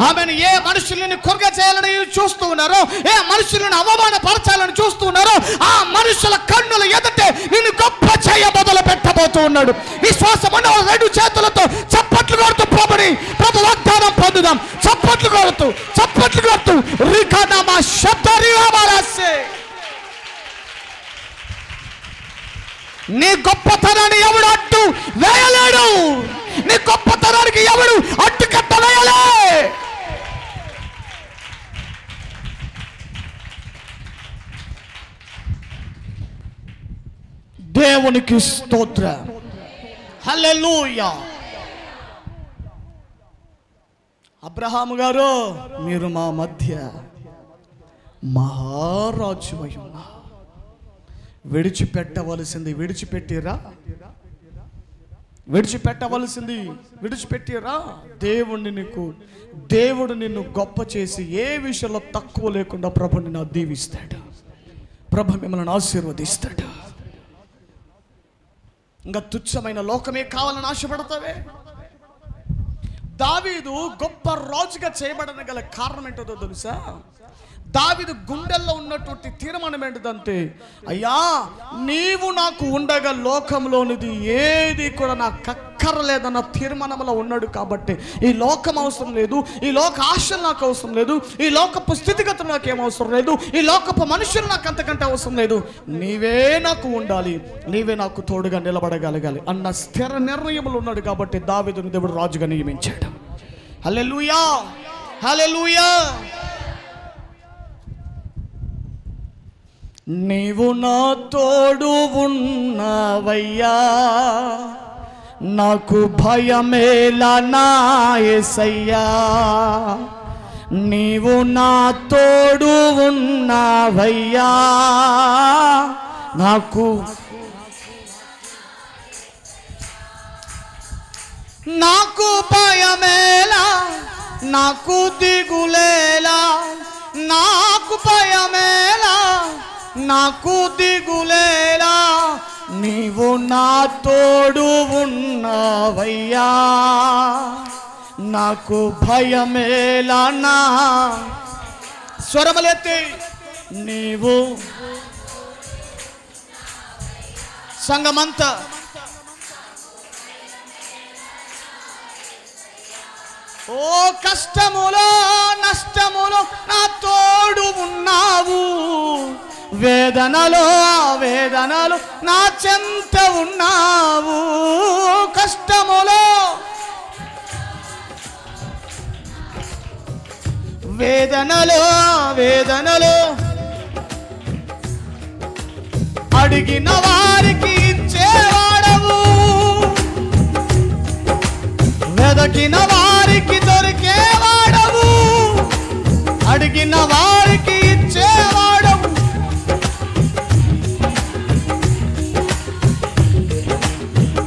ఆమెను ఏ మనుషులను కొరగ చేయాలని చూస్తూ ఉన్నారో, ఏ మనుషులను అవమానపరచాలని చూస్తూ ఉన్నారో, ఆ మనుషుల కన్నుల ఎదుటే నిన్ను గొప్ప చేయ మొదలు పెట్టబోతూ ఉన్నాడు. విశ్వాసం ఉన్న రెండు చేతులతో చప్పట్లు కొడుతూ ప్రభు వాగ్దానం పొందుదాం. చప్పట్లు కొడుతూ రికానామా శబ్దరివామారాసే. నీ గొప్పతనాన్ని ఎవడు అడ్డు వేయలేడు, నీ గొప్పతనానికి ఎవడు అడ్డుకట్ట వేయలే. దేవునికి స్తోత్రం. హల్లెలూయా. అబ్రహాము గారు, మీరు మా మధ్య మహారాజు అయి ఉన్నా, విడిచిపెట్టవలసింది విడిచిపెట్టిరా, విడిచిపెట్టిరా. దేవుడు నిన్ను గొప్ప చేసి ఏ విషయంలో తక్కువ లేకుండా ప్రభు నిన్ను దీవిస్తాడు, ప్రభు మిమ్మల్ని ఆశీర్వదిస్తాడు. ఇంకా తుచ్చమైన లోకమే కావాలని ఆశపడతావే? దావీదు గొప్ప రాజుగా చేయబడన గల కారణం ఏంటో తెలుసా? దావీదు గుండెల్లో ఉన్నటువంటి తీర్మానం ఏంటిదంటే, అయ్యా నీవు నాకు ఉండగా లోకంలోనిది ఏది కూడా నాకు అక్కర్లేదన్న తీర్మానంలో ఉన్నాడు. కాబట్టి ఈ లోకం అవసరం లేదు, ఈ లోక ఆశలు నాకు అవసరం లేదు, ఈ లోకపు స్థితిగతులు నాకు ఏం అవసరం లేదు, ఈ లోకపు మనుషులు నాకు అంతకంటే అవసరం లేదు, నీవే నాకు ఉండాలి, నీవే నాకు తోడుగా నిలబడగలగాలి అన్న స్థిర నిర్ణయములు ఉన్నాడు. కాబట్టి దావీదును దేవుడు రాజుగా నియమించాడు. హల్లెలూయా, హల్లెలూయా. నీవు నా తోడు ఉన్నవయ్యా, నాకు భయమేలా నా యేసయ్యా. నీవు నా తోడు ఉన్నవయ్యా, నాకు నాకు భయమేలా, నాకు దిగులేలా, నాకు భయమేలా, నాకు దిగులేలా, నీవు నా తోడు ఉన్నావయ్యా. నాకు భయమేలా, నా స్వరములెత్తి నీవు సంగమంతా ఓ కష్టములో నష్టములో నా తోడు ఉన్నావు, వేదనలో వేదనలో నా చెంత ఉన్నావు. కష్టములో వేదనలో వేదనలో అడిగిన వారికి ఇచ్చేవాడవు, వెదకిన వారికి దొరికేవాడవు, అడిగిన వారికి ఇచ్చేవాడవు.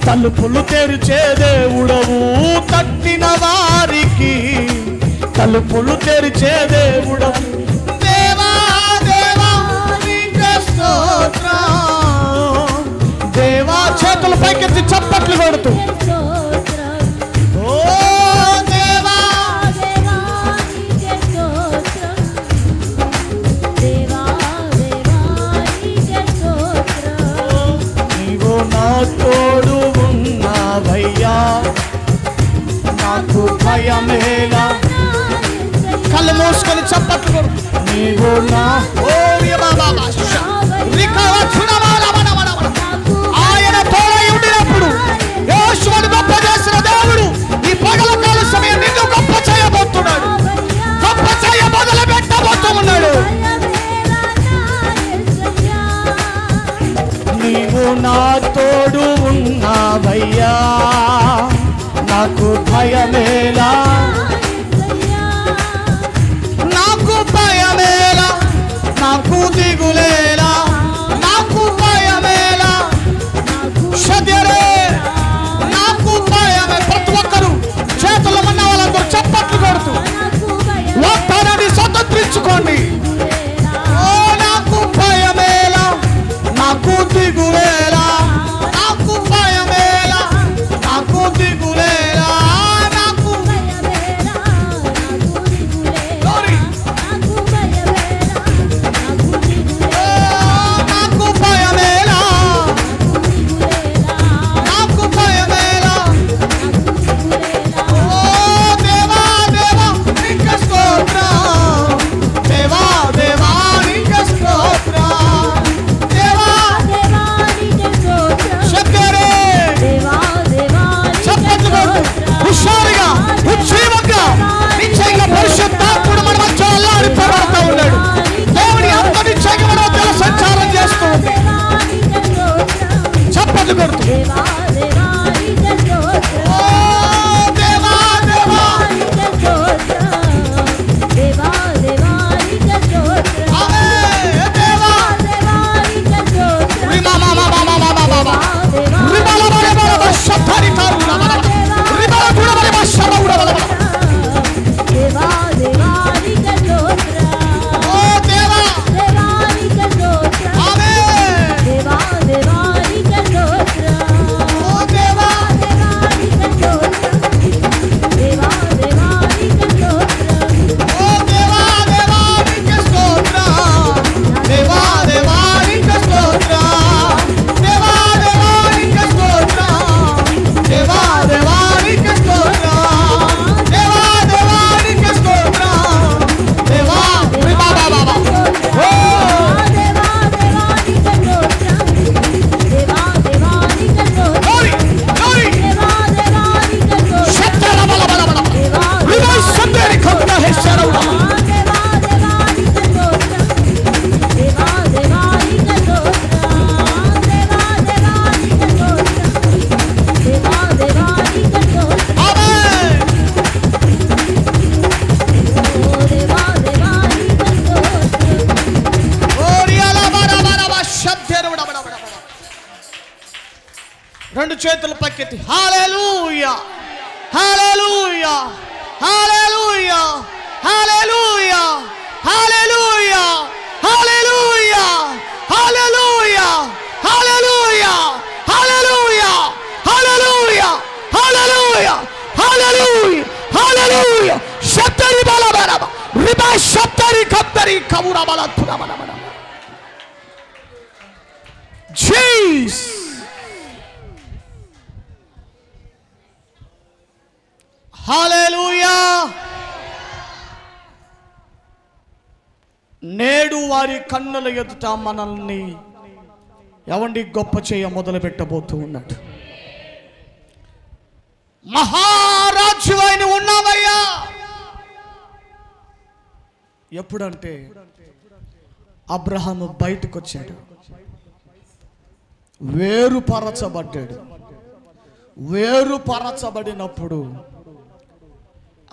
తలుపులు తెరిచే దేవుడవు, తట్టిన వారికి తలుపులు తెరిచే దేవుడవు. దేవా దేవా నీకే స్తోత్రం. దేవా చేతుల పైకెత్తి చప్పట్లు కొడుతూ తోడు ఉన్నావయ్యా, నాకు భయమేలా. కళ్ళు మూసుకొని చప్పట్లు కొడు. నీవు నా ఆయన తోడై ఉండినప్పుడు యోషువను గొప్ప చేసిన దేవుడు ఈ పగల కాల సమయం నిన్ను గొప్ప చేయబోతున్నాడు, గొప్ప చేయ మొదలు పెట్టబోతున్నాడు. నీవు నా తోడు ఉన్నావయ్యా, నాకు భయమేలా, నాకు భయమేలా, నాకు దిగులేలా, నాకు భయమేలా. సద్యరే నాకు భయమే. ప్రతి ఒక్కరు చేతులు ఉన్న వాళ్ళందరూ చప్పట్లు కొడుతూ వాగ్దానాన్ని స్వతంత్రించుకోండి. ఓ నాకు భయమేలా, నాకు దిగులేలా, నాకు భయమేలా, నాకు దిగులేలా, నాకు నాకు భయమేలా, నాకు భయమేలా. ఓ దేవా దేవా నీకే స్తోత్రం, దేవా దేవా నీకే స్తోత్రం, దేవా హుషారుగా ఉజ్జీవంగా నిశ్చయంగా పరిశుద్ధాత్ముడు మన మధ్య అల్లాడి పోరాడుతూ ఉన్నాడు. దేవుని అంత నిశ్చయంగా మన మధ్యలో సంచారం చేస్తూ ఉంది. చప్పట్లు కొడుతూ రెండు చేతులు పైకెత్తి హల్లెలూయా. హల్లెలూయా హల్లెలూయా హల్లెలూయా హల్లెలూయా హల్లెలూయా హల్లెలూయా హల్లెలూయా హల్లెలూయా హల్లెలూయా హల్లెలూయా హల్లెలూయా షత్తరి బలబల రిబా షత్తరి కత్తరి కబురా బల తురా బల బల జీసస్. హల్లెలూయా. నేడు వారి కన్నుల ఎదుట మనల్ని ఎవండి గొప్ప చేయ మొదలు పెట్టబోతూ ఉన్నాడు. మహారాజు అయిన ఉన్నావయ్యా. ఎప్పుడంటే అబ్రహాము బయటకు వచ్చాడు, వేరుపరచబడ్డాడు. వేరుపరచబడినప్పుడు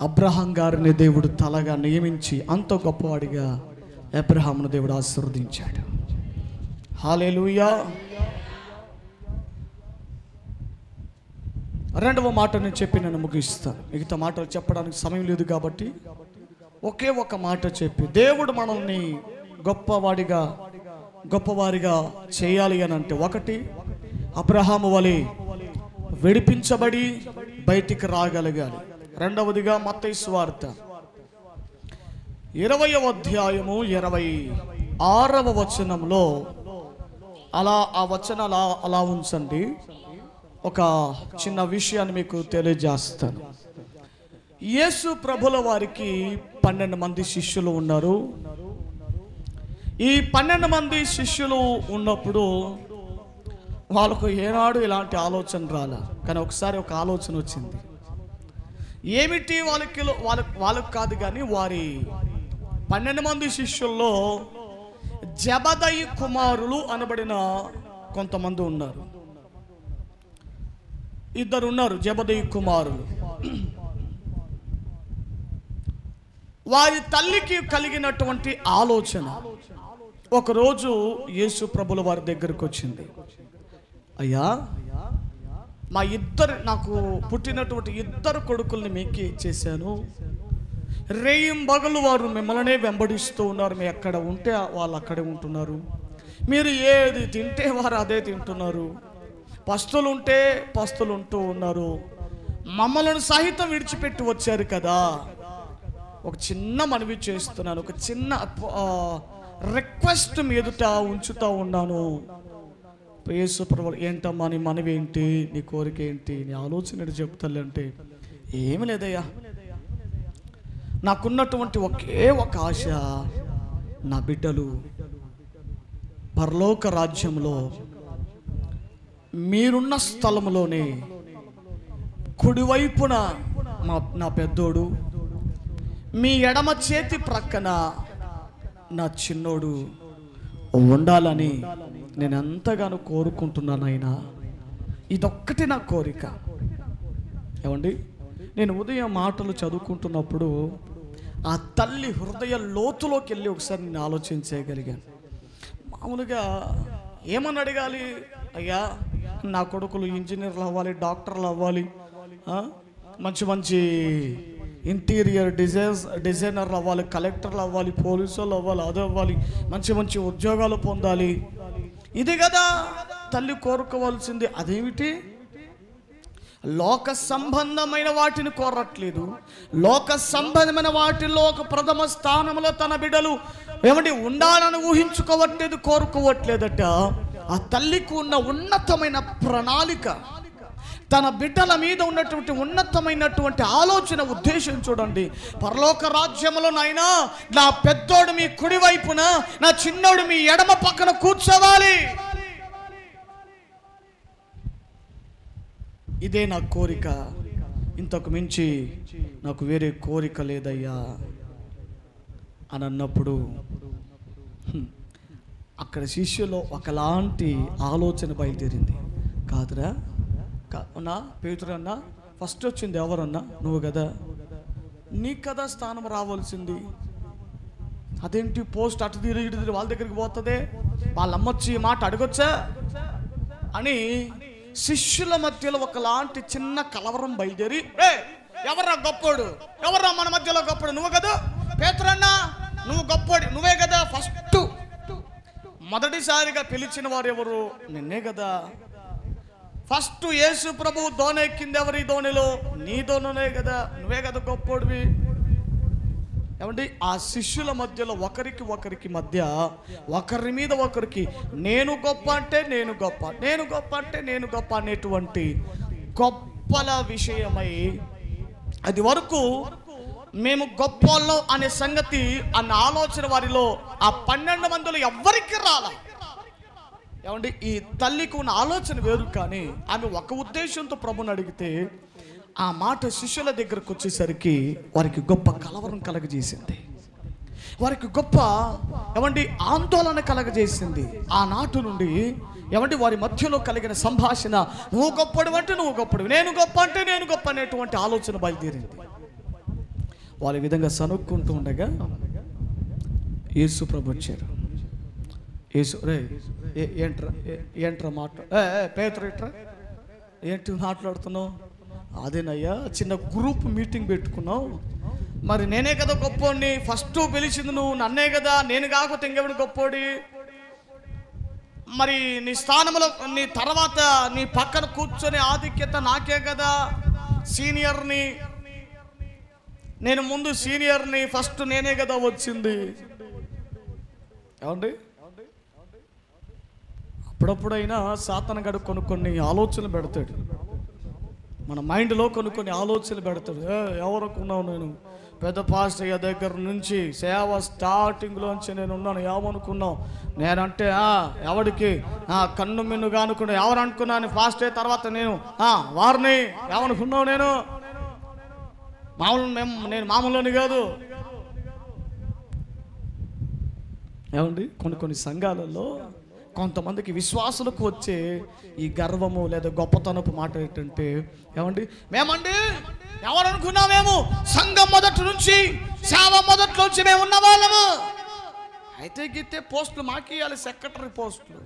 అబ్రహాం గారిని దేవుడు తలగా నియమించి అంత గొప్పవాడిగా అబ్రహామును దేవుడు ఆశీర్వదించాడు. హల్లెలూయా. రెండవ మాట నేను చెప్పి నేను ముగిస్తాను. మిగతా మాటలు చెప్పడానికి సమయం లేదు కాబట్టి ఒకే ఒక మాట చెప్పి, దేవుడు మనల్ని గొప్పవారిగా చేయాలి అని అంటే, ఒకటి అబ్రహాము వలె విడిపించబడి బయటికి రాగలగాలి. రెండవదిగా మత్తయి సువార్త 20వ అధ్యాయము 26వ వచనంలో ఆ వచనాలు అలా ఉంచండి. ఒక చిన్న విషయాన్ని మీకు తెలియజేస్తాను. యేసు ప్రభుల వారికి 12 మంది శిష్యులు ఉన్నారు. ఈ 12 మంది శిష్యులు ఉన్నప్పుడు వాళ్ళకు ఏనాడు ఇలాంటి ఆలోచన రాలా. కానీ ఒకసారి ఒక ఆలోచన వచ్చింది. ఏమిటి వాళ్ళకి కాదు కానీ వారి 12 మంది శిష్యుల్లో జబదయి కుమారులు అనబడిన కొంతమంది ఉన్నారు. ఇద్దరు ఉన్నారు జబదయి కుమారులు. వారి తల్లికి కలిగినటువంటి ఆలోచన ఒకరోజు యేసు ప్రభుల వారి దగ్గరకు వచ్చింది. అయ్యా, నాకు పుట్టినటువంటి 2 కొడుకుల్ని మీకే ఇచ్చేసాను. రేయింబగలు వారు మిమ్మల్నే వెంబడిస్తూ ఉన్నారు. మీరు ఎక్కడ ఉంటే వాళ్ళు అక్కడే ఉంటున్నారు. మీరు ఏది తింటే వారు అదే తింటున్నారు. పస్తులు ఉంటే పస్తులు ఉంటూ ఉన్నారు. మమ్మల్ని సహితం విడిచిపెట్టి వచ్చారు కదా. ఒక చిన్న మనవి చేస్తున్నాను, ఒక చిన్న రిక్వెస్ట్ మీదుట ఉంచుతూ ఉన్నాను. యేసు ప్రభువు, ఏంటమ్మా నీ మనవి ఏంటి, నీ కోరిక ఏంటి, నీ ఆలోచన ఏంటి చెప్తాను అంటే, ఏమి లేదయ్యా, నాకున్నటువంటి ఒకే ఒక ఆశ, నా బిడ్డలు పరలోక రాజ్యంలో మీరున్న స్థలంలోనే కుడివైపున నా పెద్దోడు, మీ ఎడమ చేతి ప్రక్కన నా చిన్నోడు ఉండాలని నేను ఎంతగానో కోరుకుంటున్నాను అయినా. ఇదొక్కటి నా కోరిక. ఏమండి, నేను ఉదయం మాటలు చదువుకుంటున్నప్పుడు ఆ తల్లి హృదయ లోతులోకి వెళ్ళి ఒకసారి నేను ఆలోచించగలిగాను. మామూలుగా ఏమని అడగాలి, అయ్యా నా కొడుకులు ఇంజనీర్లు అవ్వాలి, డాక్టర్లు అవ్వాలి, మంచి మంచి ఇంటీరియర్ డిజైనర్లు అవ్వాలి, కలెక్టర్లు అవ్వాలి, పోలీసులు అవ్వాలి, అది అవ్వాలి, మంచి మంచి ఉద్యోగాలు పొందాలి. ఇది కదా తల్లి కోరుకోవాల్సింది. అదేమిటి, లోక సంబంధమైన వాటిని కోరట్లేదు. లోక సంబంధమైన వాటిల్లో ఒక ప్రథమ స్థానంలో తన బిడ్డలు ఏమంటే ఉండాలని ఊహించుకోవట్లేదు, కోరుకోవట్లేదట. ఆ తల్లికి ఉన్న ఉన్నతమైన ప్రణాళిక, తన బిడ్డల మీద ఉన్నటువంటి ఉన్నతమైనటువంటి ఆలోచన, ఉద్దేశం చూడండి. పరలోక రాజ్యంలో నాయనా నా పెద్దోడు మీ కుడి వైపున, నా చిన్నోడు మీ ఎడమ పక్కన కూర్చోవాలి. ఇదే నా కోరిక, ఇంతకు మించి నాకు వేరే కోరిక లేదయ్యా అని అన్నప్పుడు అక్కడ శిష్యులో ఒకలాంటి ఆలోచన బయలుదేరింది. కాదురా, అన్నా పేతురు అన్నా, ఫస్ట్ వచ్చింది ఎవరన్నా, నువ్వు కదా, నీకు కదా స్థానం రావాల్సింది. అదేంటి పోస్ట్ అటు తిరిగి వాళ్ళ దగ్గరికి పోతుంది, వాళ్ళ అమ్మొచ్చి ఈ మాట అడగొచ్చా అని శిష్యుల మధ్యలో ఒకలాంటి చిన్న కలవరం బయలుదేరి, ఎవర్రా గొప్పోడు, ఎవర్రా మన మధ్యలో గొప్పోడు? నువ్వు కదా పేతురన్నా, నువ్వు గొప్పోడి, నువ్వే కదా ఫస్ట్ మొదటిసారిగా పిలిచిన వారు ఎవరు? నిన్నే కదా. ఫస్ట్ యేసు ప్రభువు దోణి ఎక్కింది ఎవరి దోణిలో? నీ దోణినే కదా, నువ్వే కదా గొప్పోడివి. ఏమండి, ఆ శిష్యుల మధ్యలో ఒకరికి మధ్య ఒకరి మీద ఒకరికి నేను గొప్ప అంటే నేను గొప్ప, నేను గొప్ప అంటే నేను గొప్ప అనేటువంటి గొప్పల విషయమై అది వరకు మేము గొప్పవాళ్ళం అనే సంగతి అన్న ఆలోచన వారిలో ఆ 12 మందిలో ఎవ్వరికి రాలా. ఏమండి, ఈ తల్లికి ఉన్న ఆలోచన వేరు, కానీ ఆమె ఒక ఉద్దేశంతో ప్రభుని అడిగితే ఆ మాట శిష్యుల దగ్గరకు వచ్చేసరికి వారికి గొప్ప కలవరం కలగజేసింది, వారికి గొప్ప ఏమండి ఆందోళన కలగజేసింది. ఆనాటి నుండి ఏమంటే వారి మధ్యలో కలిగిన సంభాషణ నువ్వు గొప్పడు అంటే నువ్వు గొప్పడు, నేను గొప్ప అంటే నేను గొప్ప అనేటువంటి ఆలోచన బయలుదేరింది. వారి విధంగా సనుక్కుంటూ ఉండగా యేసు ప్రభు వచ్చారు. యేసు రే ఏంట్రా పేతురు ఇట్రా, ఏంటి మాట్లాడుతున్నావు? అదేనయ్యా, చిన్న గ్రూప్ మీటింగ్ పెట్టుకున్నావు, మరి నేనే కదా గొప్పోడిని, ఫస్ట్ పిలిచింది నువ్వు నన్నే కదా, నేను కాకపోతే ఇంకెవడు గొప్పోడి? మరి నీ స్థానంలో నీ తర్వాత నీ పక్కన కూర్చొని ఆధిక్యత నాకే కదా, సీనియర్ని, నేను ముందు సీనియర్ని, ఫస్ట్ నేనే కదా వచ్చింది. ఏమండి, అప్పుడప్పుడైనా సాతాను గడు కొన్ని ఆలోచనలు పెడతాడు మన మైండ్లో, కొన్ని ఆలోచనలు పెడతాడు. ఎవరనుకున్నావు, నేను పెద్ద పాస్టర్ దగ్గర నుంచి సేవ స్టార్టింగ్లోంచి నేను ఉన్నాను, ఏమనుకున్నావు? నేనంటే ఎవడికి కన్ను మిన్నుగా అనుకున్నా, ఎవరు అనుకున్నాను ఫాస్ట్ అయిన తర్వాత నేను వారిని ఏమనుకున్నావు? నేను మామూలుని కాదు. ఏమండి, కొన్ని సంఘాలలో కొంతమందికి విశ్వాసులకు వచ్చే ఈ గర్వము లేదా గొప్పతనపు మాట ఏంటంటే, ఏమండి మేమండి ఎవరనుకున్నామేమో సంఘం మొదటి నుంచి సేవ మొదటి నుంచి మేము ఉన్న వాళ్ళము, అయితే గిత్తే పోస్టులు మాకియాలి, సెక్రటరీ పోస్టులు,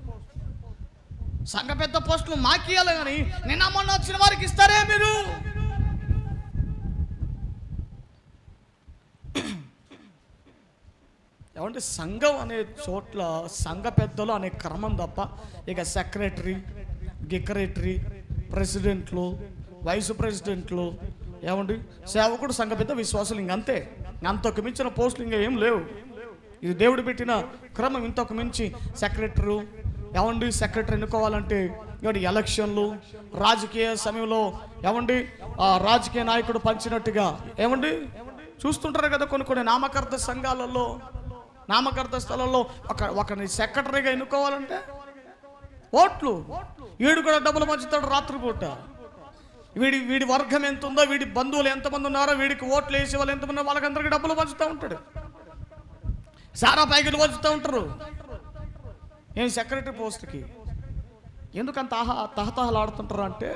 సంఘ పెద్ద పోస్టులు మాకియాలి, కానీ నిన్న మొన్న వచ్చిన వారికి ఇస్తారే మీరు? ఏమంటే సంఘం అనే చోట్ల సంఘ పెద్దలు అనే క్రమం తప్ప ఇక సెక్రటరీ, గిక్రెటరీ, ప్రెసిడెంట్లు, వైస్ ప్రెసిడెంట్లు, ఏమండి సేవకుడు, సంఘ పెద్ద, విశ్వాసులు, ఇంకంతే. అంతకు మించిన పోస్టులు ఇంకా ఏం లేవు. ఇది దేవుడు పెట్టిన క్రమం. ఇంతకు మించి సెక్రటరీ, ఏమండి సెక్రటరీ ఎన్నుకోవాలంటే ఇవాటి ఎలక్షన్లు, రాజకీయ సమయంలో ఏమండి రాజకీయ నాయకుడు పంచినట్టుగా ఏమండి చూస్తుంటారు కదా కొన్ని నామకర్త సంఘాలలో, నామకర్త స్థలంలో ఒకరిని సెక్రటరీగా ఎన్నుకోవాలంటే ఓట్లు, వీడు కూడా డబ్బులు పంచుతాడు రాత్రిపూట. వీడి వర్గం ఎంత ఉందో, వీడి బంధువులు ఎంతమంది ఉన్నారో, వీడికి ఓట్లు వేసే వాళ్ళు ఎంతమంది, వాళ్ళకందరికీ డబ్బులు పంచుతూ ఉంటాడు, సారా ప్యాకెట్లు పంచుతూ ఉంటారు. ఏం సెక్రటరీ పోస్ట్కి ఎందుకంత తహతహలాడుతుంటారు అంటే,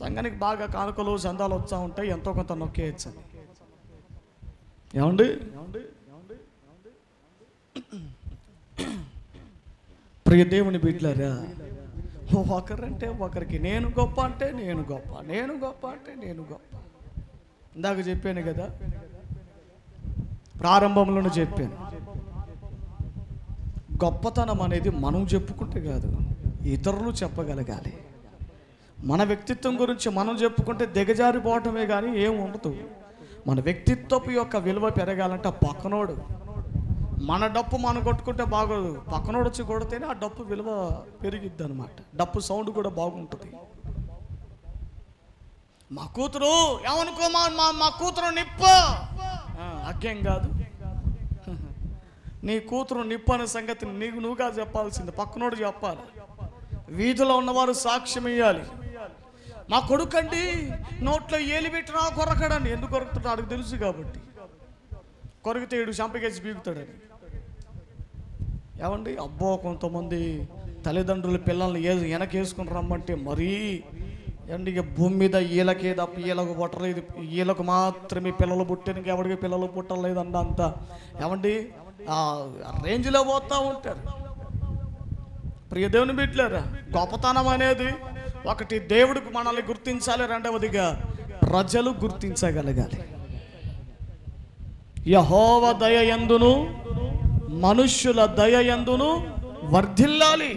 సంఘానికి బాగా కానుకలు చందాలు వస్తూ ఉంటాయి, ఎంతో కొంత నొక్కేయచ్చు అని. ఏమండి, ప్రియ దేవుని బిడ్డలారా, ఒకరంటే ఒకరికి నేను గొప్ప అంటే నేను గొప్ప, నేను గొప్ప అంటే నేను గొప్ప. ఇందాక చెప్పాను కదా, ప్రారంభంలోనే చెప్పాను, గొప్పతనం అనేది మనం చెప్పుకుంటే కాదు, ఇతరులు చెప్పగలగాలి. మన వ్యక్తిత్వం గురించి మనం చెప్పుకుంటే దిగజారిపోవటమే కానీ ఏం ఉండదు. మన వ్యక్తిత్వపు యొక్క విలువ పెరగాలంటే ఆ పక్కనోడు, మన డప్పు మనం కొట్టుకుంటే బాగోదు, పక్కనోడు వచ్చి కొడితేనే ఆ డప్పు విలువ పెరిగిద్ది అనమాట. డప్పు సౌండ్ కూడా బాగుంటుంది. మా కూతురు ఏమనుకో, మా కూతురు నిప్పు, అగ్గేం కాదు. నీ కూతురు నిప్పు అనే సంగతి నువ్వుగా చెప్పాల్సింది, పక్కనోడు చెప్పాలి. వీధిలో ఉన్నవారు సాక్ష్యం ఇవ్వాలి. మా కొడుకండి నోట్లో ఏలి పెట్టినా కొరకడండి, ఎందుకు కొరకుతాడు అడిగి తెలుసు కాబట్టి, కొరికితే ఈడు చంపకేసి బీగుతాడని. ఏమండి, అబ్బో కొంతమంది తల్లిదండ్రులు పిల్లల్ని వెనకేసుకుని రమ్మంటే మరీ అండి ఇక భూమి మీద ఈలకే తప్ప ఈలకు పుట్టలేదు, ఈలకు మాత్రమే పిల్లలు పుట్టానికి ఎవరికి పిల్లలు పుట్టలేదండి అంత. ఏమండి రేంజ్లో పోతూ ఉంటారు. ప్రియ దేవుని బిడ్డలారా, గొప్పతనం అనేది ఒకటి దేవుడికి మనల్ని గుర్తించాలి, రెండవదిగా ప్రజలు గుర్తించగలగాలి. యెహోవా దయ యందును మనుష్యుల దయ యందును వర్ధిల్లాలి.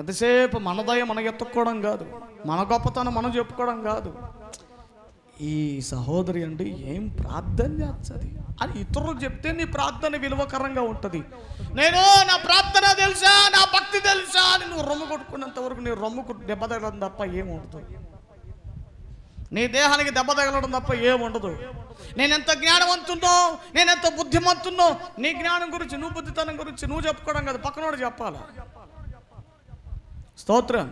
ఎంతసేపు మన దయ మనం ఎత్తుక్కోవడం కాదు, మన గొప్పతనం మనం చెప్పుకోవడం కాదు. ఈ సహోదరి అండి ఏం ప్రార్థన చేస్తుంది అని ఇతరులకు చెప్తే నీ ప్రార్థన విలువకరంగా ఉంటుంది. నేను నా ప్రార్థన తెలుసా, నా భక్తి తెలుసా అని నువ్వు రొమ్ము కొట్టుకున్నంత వరకు నీ రొమ్ముకు దెబ్బ తగలడం తప్ప ఏముండదు. నీ దేహానికి దెబ్బ తగలడం తప్ప ఏముండదు. నేనెంత జ్ఞానవంతున్నో, నేనెంత బుద్ధిమంతున్నో, నీ జ్ఞానం గురించి, నువ్వు బుద్ధితనం గురించి నువ్వు చెప్పుకోవడం కాదు, పక్కనోడు చెప్పాలి. స్తోత్రం.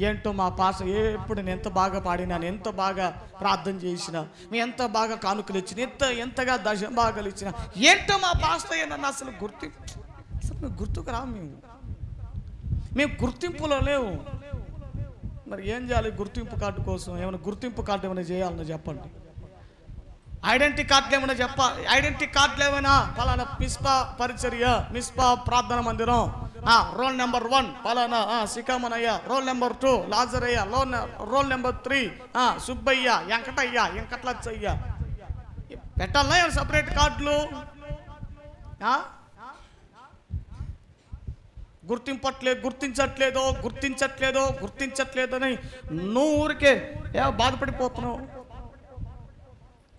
ఏంటో మా పాస ఎప్పుడు నేను ఎంత బాగా పాడినాను, ఎంత బాగా ప్రార్థన చేసిన, మేము ఎంత బాగా కానుకలు ఇచ్చిన, ఎంతగా దశభాగాలు ఇచ్చిన, ఏంటో మా పాస్టర్ నన్ను అసలు మేము గుర్తుకు రా. మేము గుర్తింపులో లేవు. మరి ఏం చేయాలి? గుర్తింపు కార్డు కోసం ఏమైనా గుర్తింపు కార్డు ఏమైనా చేయాలని చెప్పండి. ఐడెంటిటీ కార్డులు ఏమైనా చెప్పాలి. ఐడెంటిటీ కార్డులు ఏమైనా పలానా మిస్పా పరిచర్య, మిస్పా ప్రార్థన మందిరం, రోల్ నెంబర్ 1 పలానా Sikamanayya, roll number 2 Lazarayya, roll number 3 Subbayya, Venkatayya, Venkatlachayya పెట్టాలన్నా ఏమైనా సపరేట్ కార్డులు? గుర్తించట్లేదని నువ్వు ఊరికే బాధపడిపోతున్నావు.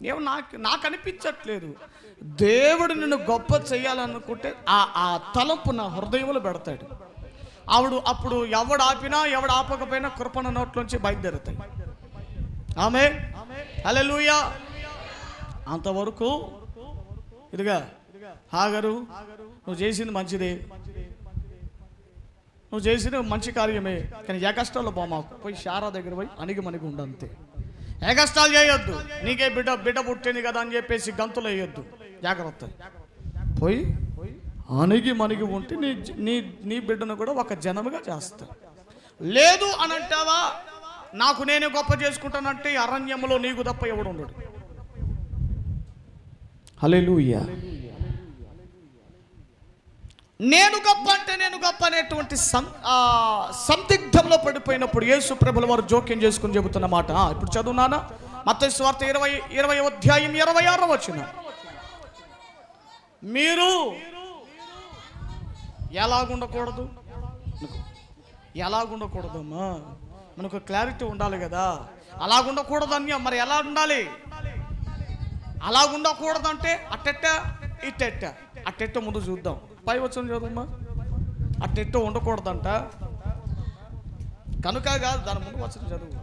ఏమో నాకు అనిపించట్లేదు. దేవుడు నిన్ను గొప్ప చేయాలనుకుంటే ఆ తలంపు నా హృదయంలో పెడతాడు. అప్పుడు ఎవడు ఆపినా ఎవడు ఆపకపోయినా కృపణ నోట్లోంచి బయలుదేరుతాయి. ఆమేన్, హల్లెలూయా. అంతవరకు ఇదిగా హాగరు, నువ్వు చేసింది మంచిదే, నువ్వు చేసిన మంచి కార్యమే, కానీ ఏ కష్టాల్లో పోమాకు. పోయి శారా దగ్గర పోయి అణిగి మణిగి ఉండంతే. ఏ కష్టాలు చేయొద్దు. నీకే బిడ్డ పుట్టింది కదా అని చెప్పేసి గంతులు వేయొద్దు. జాగ్రత్త. పోయి అణిగి మణిగి ఉంటే నీ బిడ్డను కూడా ఒక జనముగా చేస్తా. లేదు అని అంటావా, నాకు నేనే గొప్ప చేసుకుంటానంటే అరణ్యంలో నీకు తప్ప ఎవడు ఉండడు. హల్లెలూయా. నేను గొప్ప అంటే నేను గొప్ప అనేటువంటి సందిగ్ధంలో పడిపోయినప్పుడు యేసు ప్రభుల వారు జోక్యం చేసుకుని చెబుతున్న మాట ఇప్పుడు చదువునానా? మత్తయి సువార్త 20వ అధ్యాయం 26వ వచనం. మీరు ఎలాగుండకూడదమ్మా, మనకు క్లారిటీ ఉండాలి కదా. అలాగుండకూడదు అన్య, మరి ఎలా ఉండాలి? అలాగుండకూడదంటే అట్టెట్ట ఇట్టెట్ట. అట్టెట్ట ముందు చూద్దాం. పై వచనం చదువుమా. అట్టెట్ట ఉండకూడదంట కనుక కాదు, దాని ముందు వచనం చదువు.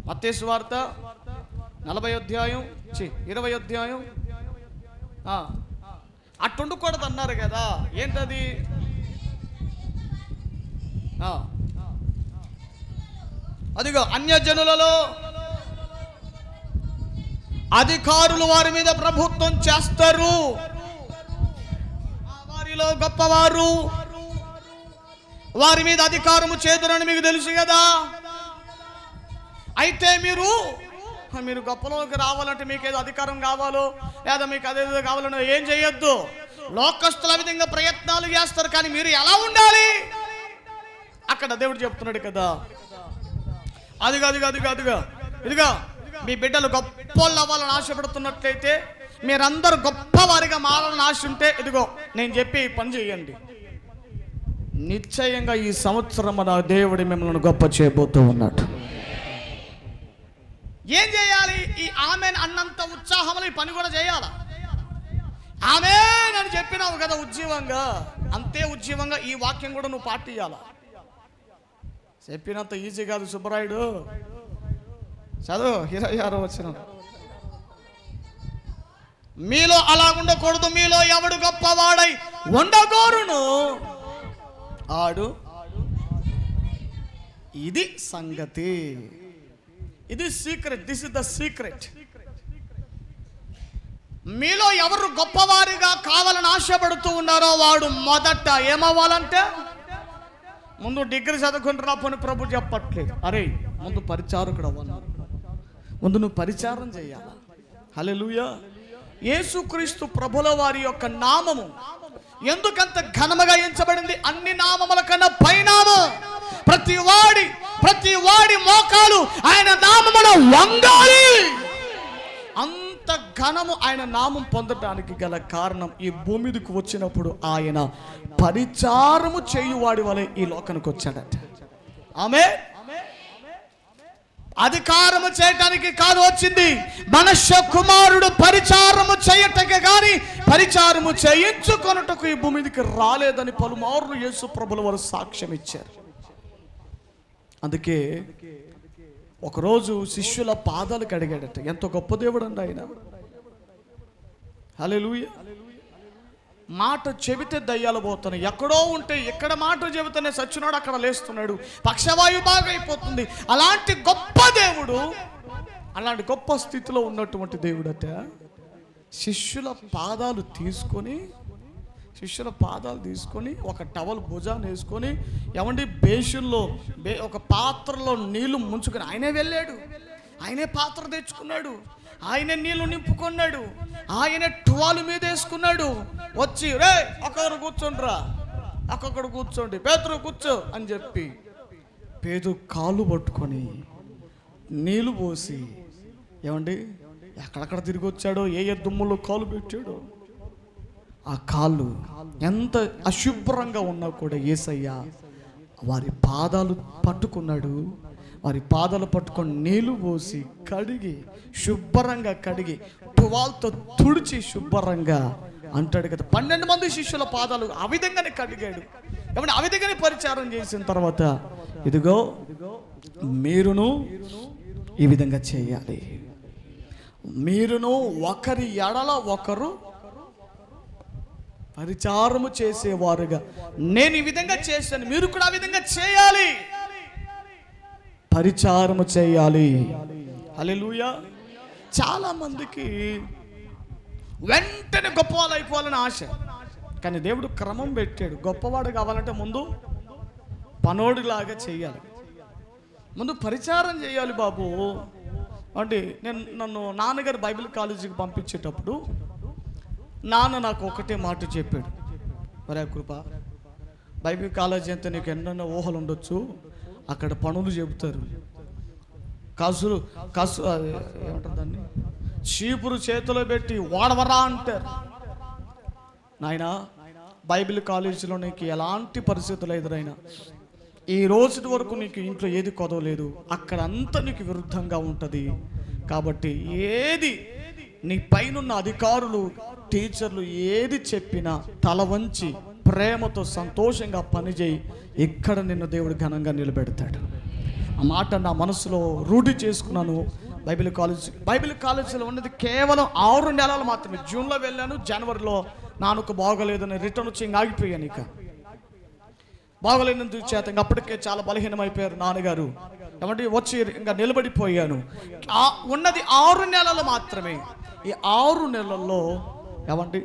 మత్తయి సువార్త 20వ అధ్యాయం అట్టుండకూడదు అన్నారు కదా. ఏంటది? అదిగో అన్యజనులలో అధికారులు వారి మీద ప్రభుత్వం చేస్తారు, వారిలో గొప్పవారు వారి మీద అధికారము చేదురని మీకు తెలుసు కదా. అయితే మీరు గొప్పలోకి రావాలంటే మీకు ఏదో అధికారం కావాలో లేదా మీకు అదేదో కావాలనో ఏం చేయొద్దు. లోకస్తుల విధంగా ప్రయత్నాలు చేస్తారు, కానీ మీరు ఎలా ఉండాలి అక్కడ దేవుడు చెప్తున్నాడు కదా. అదిగా ఇదిగా మీ బిడ్డలు గొప్పలు అవ్వాలని ఆశపడుతున్నట్లయితే, మీరందరూ గొప్పవారిగా మారాలని ఆశ ఉంటే ఇదిగో నేను చెప్పి పని చేయండి. నిశ్చయంగా ఈ సంవత్సరం మన దేవుడు మిమ్మల్ని గొప్ప చేయబోతూ ఉన్నాడు. ఏం చేయాలి? ఈ ఆమెన్ అన్నంత ఉత్సాహంలో ఈ పని కూడా చేయాలా? ఆమెన్ అని చెప్పినావు కదా ఉజ్జీవంగా, అంతే ఉజ్జీవంగా ఈ వాక్యం కూడా నువ్వు పాటించాలా. చెప్పినంత ఈజీ కాదు సుబ్బరాయుడు. చదువు 26వ వచనం. మీలో అలా ఉండకూడదు, మీలో ఎవడు గొప్పవాడై ఉండగోరును ఆడు. ఇది సంగతి, ఇది secret. This is the secret. మీలో ఎవరు గొప్పవారిగా కావాలని ఆశపడుతూ ఉన్నారో వాడు మొదట ఏమవ్వాలంటే, ముందు డిగ్రీ చదువుకుంటున్నా పని ప్రభు చెప్పట్లేదు. అరే ముందు పరిచారకుడు అవ్వాలి, ముందు నువ్వు పరిచారం చేయాలి. హల్లెలూయా. యేసుక్రీస్తు ప్రభుల వారి యొక్క నామము ఎందుకంత ఘనముగా ఎంచబడింది? అన్ని నామముల కన్నా పైనామం. ప్రతి వాడి ప్రతి వాడి మోకాలు ఆయన నామములో వంగాలి. అంత ఘనము ఆయన నామం పొందడానికి గల కారణం, ఈ భూమి మీదకు వచ్చినప్పుడు ఆయన పరిచారము చేయువాడి వలె ఈ లోకానికి వచ్చాడట. ఆమేన్. అధికారము చేయటానికి కాదు వచ్చింది, మనుష్య కుమారుడు పరిచారము చేయటకే గాని పరిచారము చేయించుకొనుటకు ఈ భూమి మీదకి రాలేదని పలుమార్లు యేసు ప్రభుల వారు సాక్ష్యం ఇచ్చారు. అందుకే ఒకరోజు శిష్యుల పాదాలు కడిగాడట. ఎంత గొప్ప దేవుడు అండి ఆయన. హల్లెలూయా. మాట చెబితే దయ్యాలు పోతున్నాయి. ఎక్కడో ఉంటే ఎక్కడ మాట చెబితేనే సచ్చినాడు అక్కడ లేస్తున్నాడు, పక్షవాయువు బాగా అయిపోతుంది. అలాంటి గొప్ప దేవుడు, అలాంటి గొప్ప స్థితిలో ఉన్నటువంటి దేవుడట శిష్యుల పాదాలు తీసుకొని ఒక టవల్ భుజాన్ని వేసుకొని, ఏమండి బేషన్లో ఒక పాత్రలో నీళ్లు ముంచుకొని ఆయనే వెళ్ళాడు. ఆయనే పాత్ర తెచ్చుకున్నాడు, ఆయనే నీళ్లు నింపుకున్నాడు, ఆయనే టువాలు మీద వేసుకున్నాడు. వచ్చి రే ఒక్కొక్కరు కూర్చోండిరా, ఒక్కొక్కడు కూర్చోండి, పేతురు కూర్చో అని చెప్పి పేతురు కాళ్ళు పట్టుకొని నీళ్లు పోసి, ఏమండి ఎక్కడెక్కడ తిరిగి వచ్చాడో, ఏ దుమ్ములో కాలు పెట్టాడో, ఆ కాళ్ళు ఎంత అశుభ్రంగా ఉన్నా కూడా యేసయ్య వారి పాదాలు పట్టుకున్నాడు. వారి పాదాలు పట్టుకొని నీళ్లు పోసి కడిగి శుభ్రంగా కడిగి టువాల్తో తుడిచి శుభ్రంగా అంటాడు కదా. 12 మంది శిష్యుల పాదాలు ఆ విధంగానే కడిగాడు. ఏమంటే ఆ విధంగానే పరిచారం చేసిన తర్వాత, ఇదిగో మీరును ఈ విధంగా చేయాలి, మీరును ఒకరి ఎడల ఒకరు పరిచారము చేసేవారుగా నేను ఈ విధంగా చేశాను, మీరు కూడా ఆ విధంగా చేయాలి, పరిచారము చేయాలి. హల్లెలూయా. చాలా మందికి వెంటనే గొప్పవాళ్ళు అయిపోవాలని ఆశ, కానీ దేవుడు క్రమం పెట్టాడు. గొప్పవాడు కావాలంటే ముందు పనోడిలాగా చేయాలి, ముందు పరిచారం చేయాలి బాబు. అంటే నన్ను నాన్నగారు బైబిల్ కాలేజీకి పంపించేటప్పుడు నాన్న నాకు ఒకటే మాట చెప్పాడు, మరే కృప, బైబిల్ కాలేజీ అంతా నీకు ఎన్నెన్నో ఊహలు ఉండొచ్చు, అక్కడ పనులు చెబుతారు, ఏమంటారు దాన్ని, చీపురు చేతిలో పెట్టి వాడవరా అంటారు. నాయన బైబిల్ కాలేజీలో నీకు ఎలాంటి పరిస్థితులు ఎదురైనా, ఈ రోజు వరకు నీకు ఇంట్లో ఏది కొదవలేదు, అక్కడ అంతా నీకు విరుద్ధంగా ఉంటుంది. కాబట్టి ఏది నీ పైనున్న అధికారులు టీచర్లు ఏది చెప్పినా తల వంచి ప్రేమతో సంతోషంగా పనిచేయి, ఇక్కడ నిన్ను దేవుడు ఘనంగా నిలబెడతాడు. ఆ మాట నా మనసులో రూఢి చేసుకున్నాను. బైబిల్ కాలేజీలో ఉన్నది కేవలం 6 నెలలు మాత్రమే. జూన్లో వెళ్ళాను, జనవరిలో నాన్నకు బాగోలేదని రిటర్న్ వచ్చి ఇంక ఆగిపోయాను. ఇక బాగోలేనందుకు చేత ఇంక అప్పటికే చాలా బలహీనమైపోయారు నాన్నగారు. కాబట్టి వచ్చి ఇంకా నిలబడిపోయాను. ఉన్నది 6 నెలలు మాత్రమే. ఈ 6 నెలల్లో ఏమండి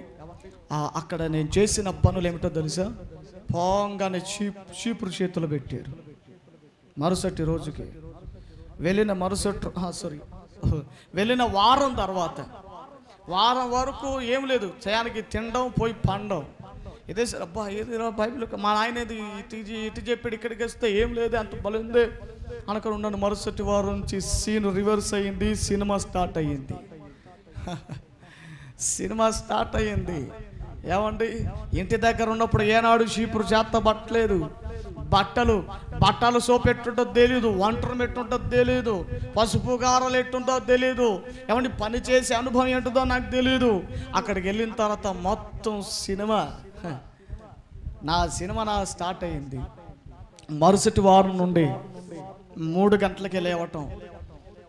అక్కడ నేను చేసిన పనులు ఏమిటో తెలుసా? పోంగానే చీపురు చేతులు పెట్టారు. మరుసటి రోజుకి వెళ్ళిన వారం తర్వాత, వారం వరకు ఏం లేదు, చయానికి తినడం పోయి పండడం. ఇదే సార్ అబ్బా ఏది బైబిల్ మా ఆయన ఇటు చెప్పాడు, ఇక్కడికి వస్తే ఏం లేదు అంత బలిందే అనుకుని ఉన్నాను. మరుసటి వారం నుంచి సీన్ రివర్స్ అయ్యింది, సినిమా స్టార్ట్ అయ్యింది. ఏమండి ఇంటి దగ్గర ఉన్నప్పుడు ఏనాడు చీపురు చేత పట్టలేదు. బట్టలు సోపు ఎట్టుంటో తెలియదు, వంటరం ఎట్టుంటో తెలియదు, పసుపు గారలు ఎట్టుంటో తెలియదు, ఏమండి పని చేసే అనుభవం ఏంటుందో నాకు తెలియదు. అక్కడికి వెళ్ళిన తర్వాత మొత్తం సినిమా స్టార్ట్ అయ్యింది. మరుసటి వారం నుండి 3 గంటలకి లేవటం,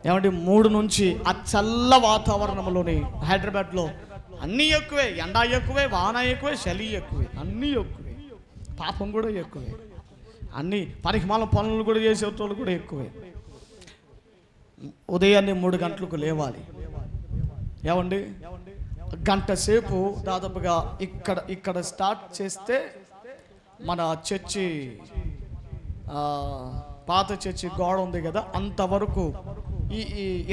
ఏమంటే 3 నుంచి ఆ చల్ల వాతావరణంలోని హైదరాబాద్లో అన్నీ ఎక్కువే, ఎండ ఎక్కువే, వాన ఎక్కువే, చలి ఎక్కువే, అన్నీ ఎక్కువే, పాపం కూడా ఎక్కువే, అన్నీ పరిమాణం పనులు కూడా చేసేటోళ్ళు కూడా ఎక్కువే. ఉదయాన్నే 3 గంటలకు లేవాలి. ఏమండి గంట సేపు దాదాపుగా ఇక్కడ స్టార్ట్ చేస్తే మన చర్చి పాత చర్చి గోడ ఉంది కదా, అంతవరకు ఈ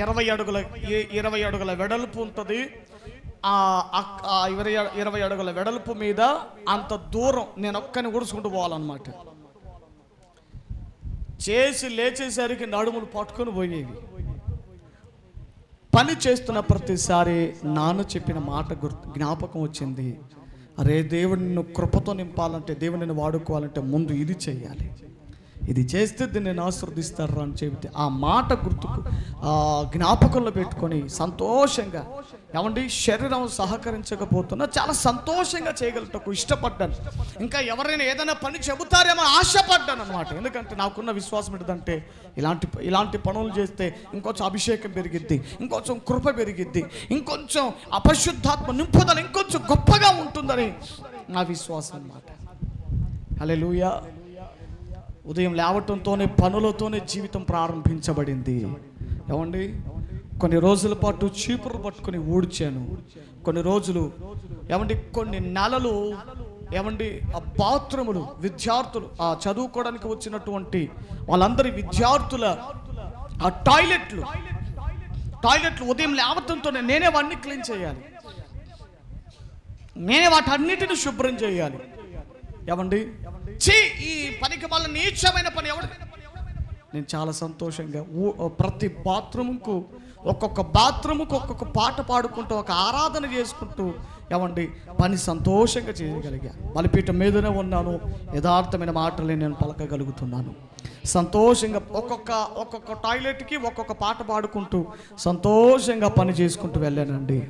20 అడుగుల వెడల్పు ఉంటుంది. 20 అడుగుల వెడల్పు మీద అంత దూరం నేను ఒక్కని ఊడుచుకుంటూ పోవాలన్నమాట. చేసి లేచేసరికి నడుములు పట్టుకొని పోయేవి. పని చేస్తున్న ప్రతిసారి నాన్న చెప్పిన మాట జ్ఞాపకం వచ్చింది. అరే, దేవుడు నిన్ను కృపతో నింపాలంటే, దేవుడు నిన్ను వాడుకోవాలంటే ముందు ఇది చేయాలి, ఇది చేస్తే దీన్ని నేను ఆశీర్వదిస్తారా అని చెబితే ఆ మాట గుర్తుకు జ్ఞాపకంలో పెట్టుకొని సంతోషంగా, ఏమండి, శరీరం సహకరించకపోతున్నా చాలా సంతోషంగా చేయగలటకు ఇష్టపడ్డాను. ఇంకా ఎవరైనా ఏదైనా పని చెబుతారేమో ఆశపడ్డాను అన్నమాట. ఎందుకంటే నాకున్న విశ్వాసం ఏంటంటే ఇలాంటి పనులు చేస్తే ఇంకొంచెం అభిషేకం పెరిగిద్ది, ఇంకొంచెం కృప పెరిగిద్ది, ఇంకొంచెం అపరిశుద్ధాత్మ నింపుదల ఇంకొంచెం గొప్పగా ఉంటుందని నా విశ్వాసం అన్నమాట. హల్లెలూయా. ఉదయం లేవటంతోనే పనులతోనే జీవితం ప్రారంభించబడింది. ఏమండి, కొన్ని రోజుల పాటు చీపురు పట్టుకొని ఊడ్చాను. కొన్ని రోజులు, ఏమండి, కొన్ని నెలలు, ఏమండి, ఆ బాత్రూములు, విద్యార్థులు, ఆ చదువుకోవడానికి వచ్చినటువంటి వాళ్ళందరి విద్యార్థుల ఆ టాయిలెట్లు ఉదయం లేవటంతోనే నేనే వాటిని క్లీన్ చేయాలి, నేనే వాటన్నిటిని శుభ్రం చేయాలి. ఏమండి, ఈ పనికి వల్ల నీచమైన పని ఎవరు? నేను చాలా సంతోషంగా ప్రతి బాత్రూమ్కు ఒక్కొక్క పాట పాడుకుంటూ, ఒక ఆరాధన చేసుకుంటూ, ఏమండి, పని సంతోషంగా చేయగలిగా. బలిపీఠం మీదనే ఉన్నాను, యథార్థమైన మాటలే నేను పలకగలుగుతున్నాను. సంతోషంగా ఒక్కొక్క టాయిలెట్కి ఒక్కొక్క పాట పాడుకుంటూ సంతోషంగా పని చేసుకుంటూ వెళ్ళానండి.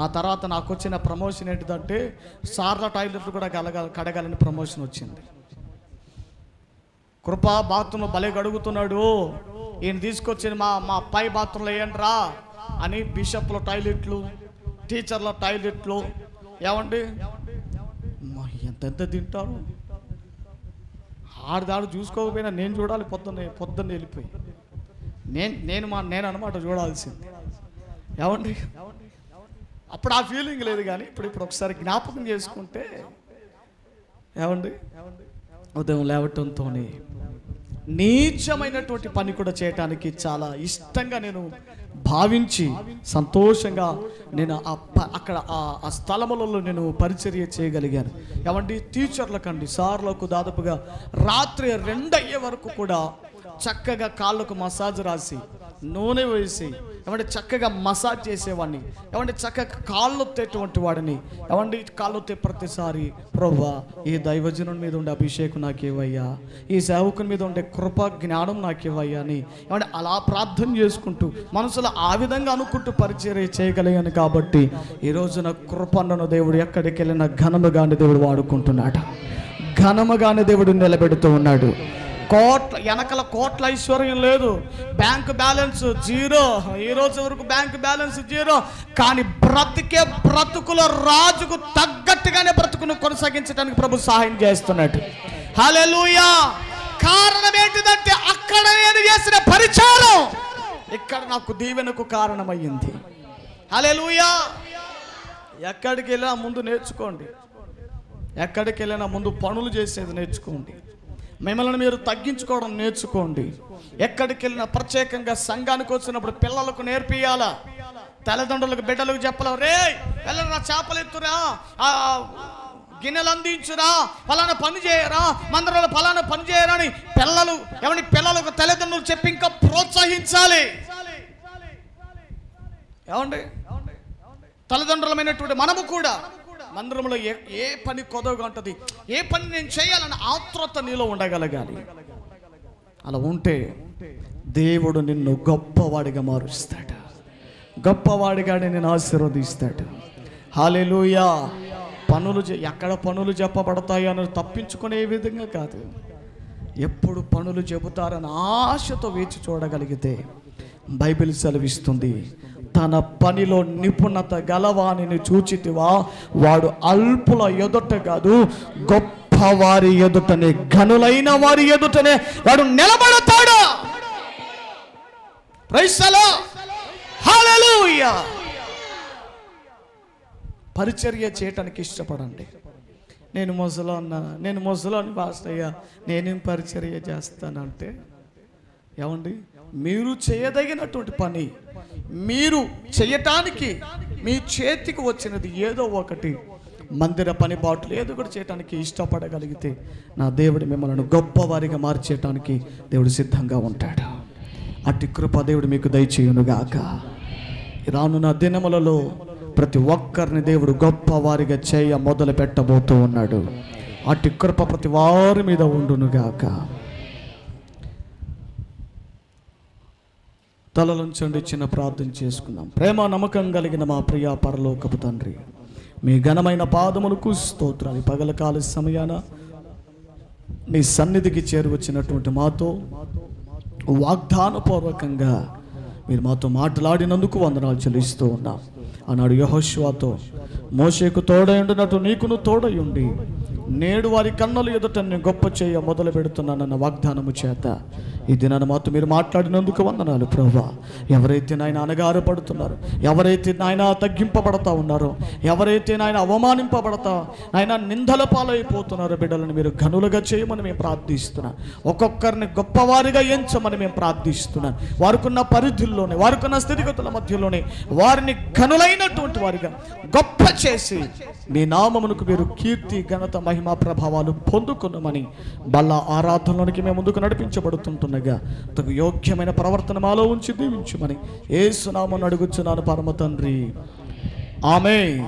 ఆ తర్వాత నాకు వచ్చిన ప్రమోషన్ ఏంటిదంటే సార్ల టాయిలెట్లు కూడా కడగాలని ప్రమోషన్ వచ్చింది. కృప బాత్రూంలో భలే గడుగుతున్నాడు, ఈయన తీసుకొచ్చిన మా పై బాత్రూంలో వేయండి రా అని బిషప్ల టాయిలెట్లు, టీచర్ల టాయిలెట్లు, ఏమండి, ఎంత తింటారు. ఆడదాడు చూసుకోకపోయినా నేను చూడాలి, పొద్దున్న వెళ్ళిపోయి నేను అనమాట చూడాల్సింది. ఏమండి, అప్పుడు ఆ ఫీలింగ్ లేదు, కానీ ఇప్పుడు ఒకసారి జ్ఞాపకం చేసుకుంటే, ఏమండి, ఉదయం లేవటంతో నీచమైనటువంటి పని కూడా చేయటానికి చాలా ఇష్టంగా నేను భావించి సంతోషంగా నేను అక్కడ ఆ స్థలములలో నేను పరిచర్య చేయగలిగాను. ఏమండి, టీచర్లకండి, సార్లకు దాదాపుగా రాత్రి 2 అయ్యే వరకు కూడా చక్కగా కాళ్ళకు మసాజ్ రాసి నూనె వేసి, ఏమంటే చక్కగా మసాజ్ చేసేవాడిని. ఏమంటే చక్కగా కాళ్ళొత్తేటువంటి వాడిని. ఏమంటే కాళ్ళొత్తే ప్రతిసారి, ప్రభువా, ఈ దైవజనుని మీద ఉండే అభిషేకం నాకేవయ్యా, ఈ సేవకుని మీద ఉండే కృప జ్ఞానం నాకేవయ్యా అని ఏమంటే అలా ప్రార్థన చేసుకుంటూ మనసులో ఆ విధంగా అనుకుంటూ పరిచర్య చేయగలిగాను. కాబట్టి ఈ రోజున కృపను దేవుడు ఎక్కడికి వెళ్ళినా ఘనముగానే దేవుడు వాడుకుంటున్నాడు, ఘనముగానే దేవుడు నిలబెడుతూ ఉన్నాడు. వెనకల కోట్ల ఐశ్వర్యం లేదు, బ్యాంకు బ్యాలెన్స్ 0, ఈ రోజు వరకు బ్యాంకు బ్యాలెన్స్ 0. కానీ బ్రతుకుల రాజుకు తగ్గట్టుగానే బ్రతుకును కొనసాగించడానికి ప్రభు సహాయం చేస్తున్నాడు. హల్లెలూయా. కారణం ఏంటిదంటే అక్కడ నేను చేసిన పరిచయం ఇక్కడ నాకు దీవెనకు కారణమయ్యింది. హల్లెలూయా. ఎక్కడికి వెళ్ళినా ముందు నేర్చుకోండి, ఎక్కడికి వెళ్ళినా ముందు పనులు చేసేది నేర్చుకోండి, మిమ్మల్ని మీరు తగ్గించుకోవడం నేర్చుకోండి. ఎక్కడికి వెళ్ళినా ప్రత్యేకంగా సంఘానికి వచ్చినప్పుడు పిల్లలకు నేర్పియాలా, తల్లిదండ్రులకు బిడ్డలకు చెప్పాలి, రే వెళ్ళరా, చేపలు ఎత్తురా, గిన్నెలు అందించురా, ఫలానా పని చేయరా, మందిరంలో ఫలానా పని చేయరా అని పిల్లలకు తల్లిదండ్రులు చెప్పి ఇంకా ప్రోత్సహించాలి. ఏమండి, తల్లిదండ్రులమైనటువంటి మనము కూడా మందిరంలో ఏ పని కొదవగా ఉంటుంది, ఏ పని నేను చేయాలని ఆత్రుత నీలో ఉండగలగాలి. అలా ఉంటే దేవుడు నిన్ను గొప్పవాడిగా మారుస్తాడు, గొప్పవాడిగానే నేను ఆశీర్వదిస్తాడు. హల్లెలూయా. ఎక్కడ పనులు చెప్పబడతాయి అని తప్పించుకునే విధంగా కాదు, ఎప్పుడు పనులు చెబుతారని ఆశతో వేచి చూడగలిగితే బైబిల్ సెలవిస్తుంది, తన పనిలో నిపుణత గలవానిని చూచితివా, వాడు అల్పుల ఎదుట కాదు గొప్పవారి ఎదుటనే, ఘనులైన వారి ఎదుటనే వాడు నిలబడతాడు. Praise the Lord. హల్లెలూయా. పరిచర్య చేయటానికి ఇష్టపడండి. నేను ముసలోని పాస్టయ్యా, నేనేం పరిచర్య చేస్తానంటే, ఏమండి, మీరు చేయదగినటువంటి పని మీరు చేయటానికి మీ చేతికి వచ్చినది ఏదో ఒకటి మందిర పని బాటలు ఏదో కూడా చేయడానికి ఇష్టపడగలిగితే నా దేవుడు మిమ్మల్ని గొప్పవారిగా మార్చేయటానికి దేవుడు సిద్ధంగా ఉంటాడు. అట్టి కృప దేవుడు మీకు దయచేయునుగాక. రానున్న దినములలో ప్రతి ఒక్కరిని దేవుడు గొప్పవారిగా చేయ మొదలు పెట్టబోతూ ఉన్నాడు. అట్టి కృప ప్రతి వారి మీద ఉండునుగాక. తలలుంచండి, చిన్న ప్రార్థన చేసుకుందాం. ప్రేమ నమ్మకం కలిగిన మా ప్రియ పరలోకపు తండ్రి, మీ ఘనమైన పాదములకు స్తోత్రాలు. పగలకాల సమయాన నీ సన్నిధికి చేరువచ్చినటువంటి మాతో వాగ్దానపూర్వకంగా మీరు మాతో మాట్లాడినందుకు వందనాలు చెల్లిస్తూ ఉన్నాం. ఆనాడు యెహోషువతో మోషేకు తోడయుండినట్టు నీకును తోడయుండి నేడు వారి కన్నుల ఎదుట నేను గొప్ప చేయ మొదలు పెడుతున్నానన్న వాగ్దానము చేత ఈ దినాన్ని మాతో మీరు మాట్లాడినందుకు వందనాలు ప్రభువా. ఎవరైతే నాయన అనగారపడుతున్నారో, ఎవరైతే నాయన తగ్గింపబడతా ఉన్నారో, ఎవరైతే నాయన అవమానింపబడతా నాయన నిందల పాలైపోతున్నారో బిడ్డలను మీరు ఘనులుగా చేయమని మేము ప్రార్థిస్తున్నాం. ఒక్కొక్కరిని గొప్పవారిగా ఎంచమని మేము ప్రార్థిస్తున్నాం. వారికున్న పరిధుల్లోనే, వారికున్న స్థితిగతుల మధ్యలోనే వారిని ఘనులైనటువంటి వారిగా గొప్ప చేసి మీ నామమునకు మీరు కీర్తి, ఘనత, మహిమ, ప్రభావాలు పొందుకున్నామని బల్ల ఆరాధనలోనికి మేము ముందుకు నడిపించబడుతుంటుండగా తగు యోగ్యమైన ప్రవర్తన మాలో ఉంచి దీవించుమని యేసు నామమున అడుగుచున్నాను పరమ తండ్రి. ఆమేన్.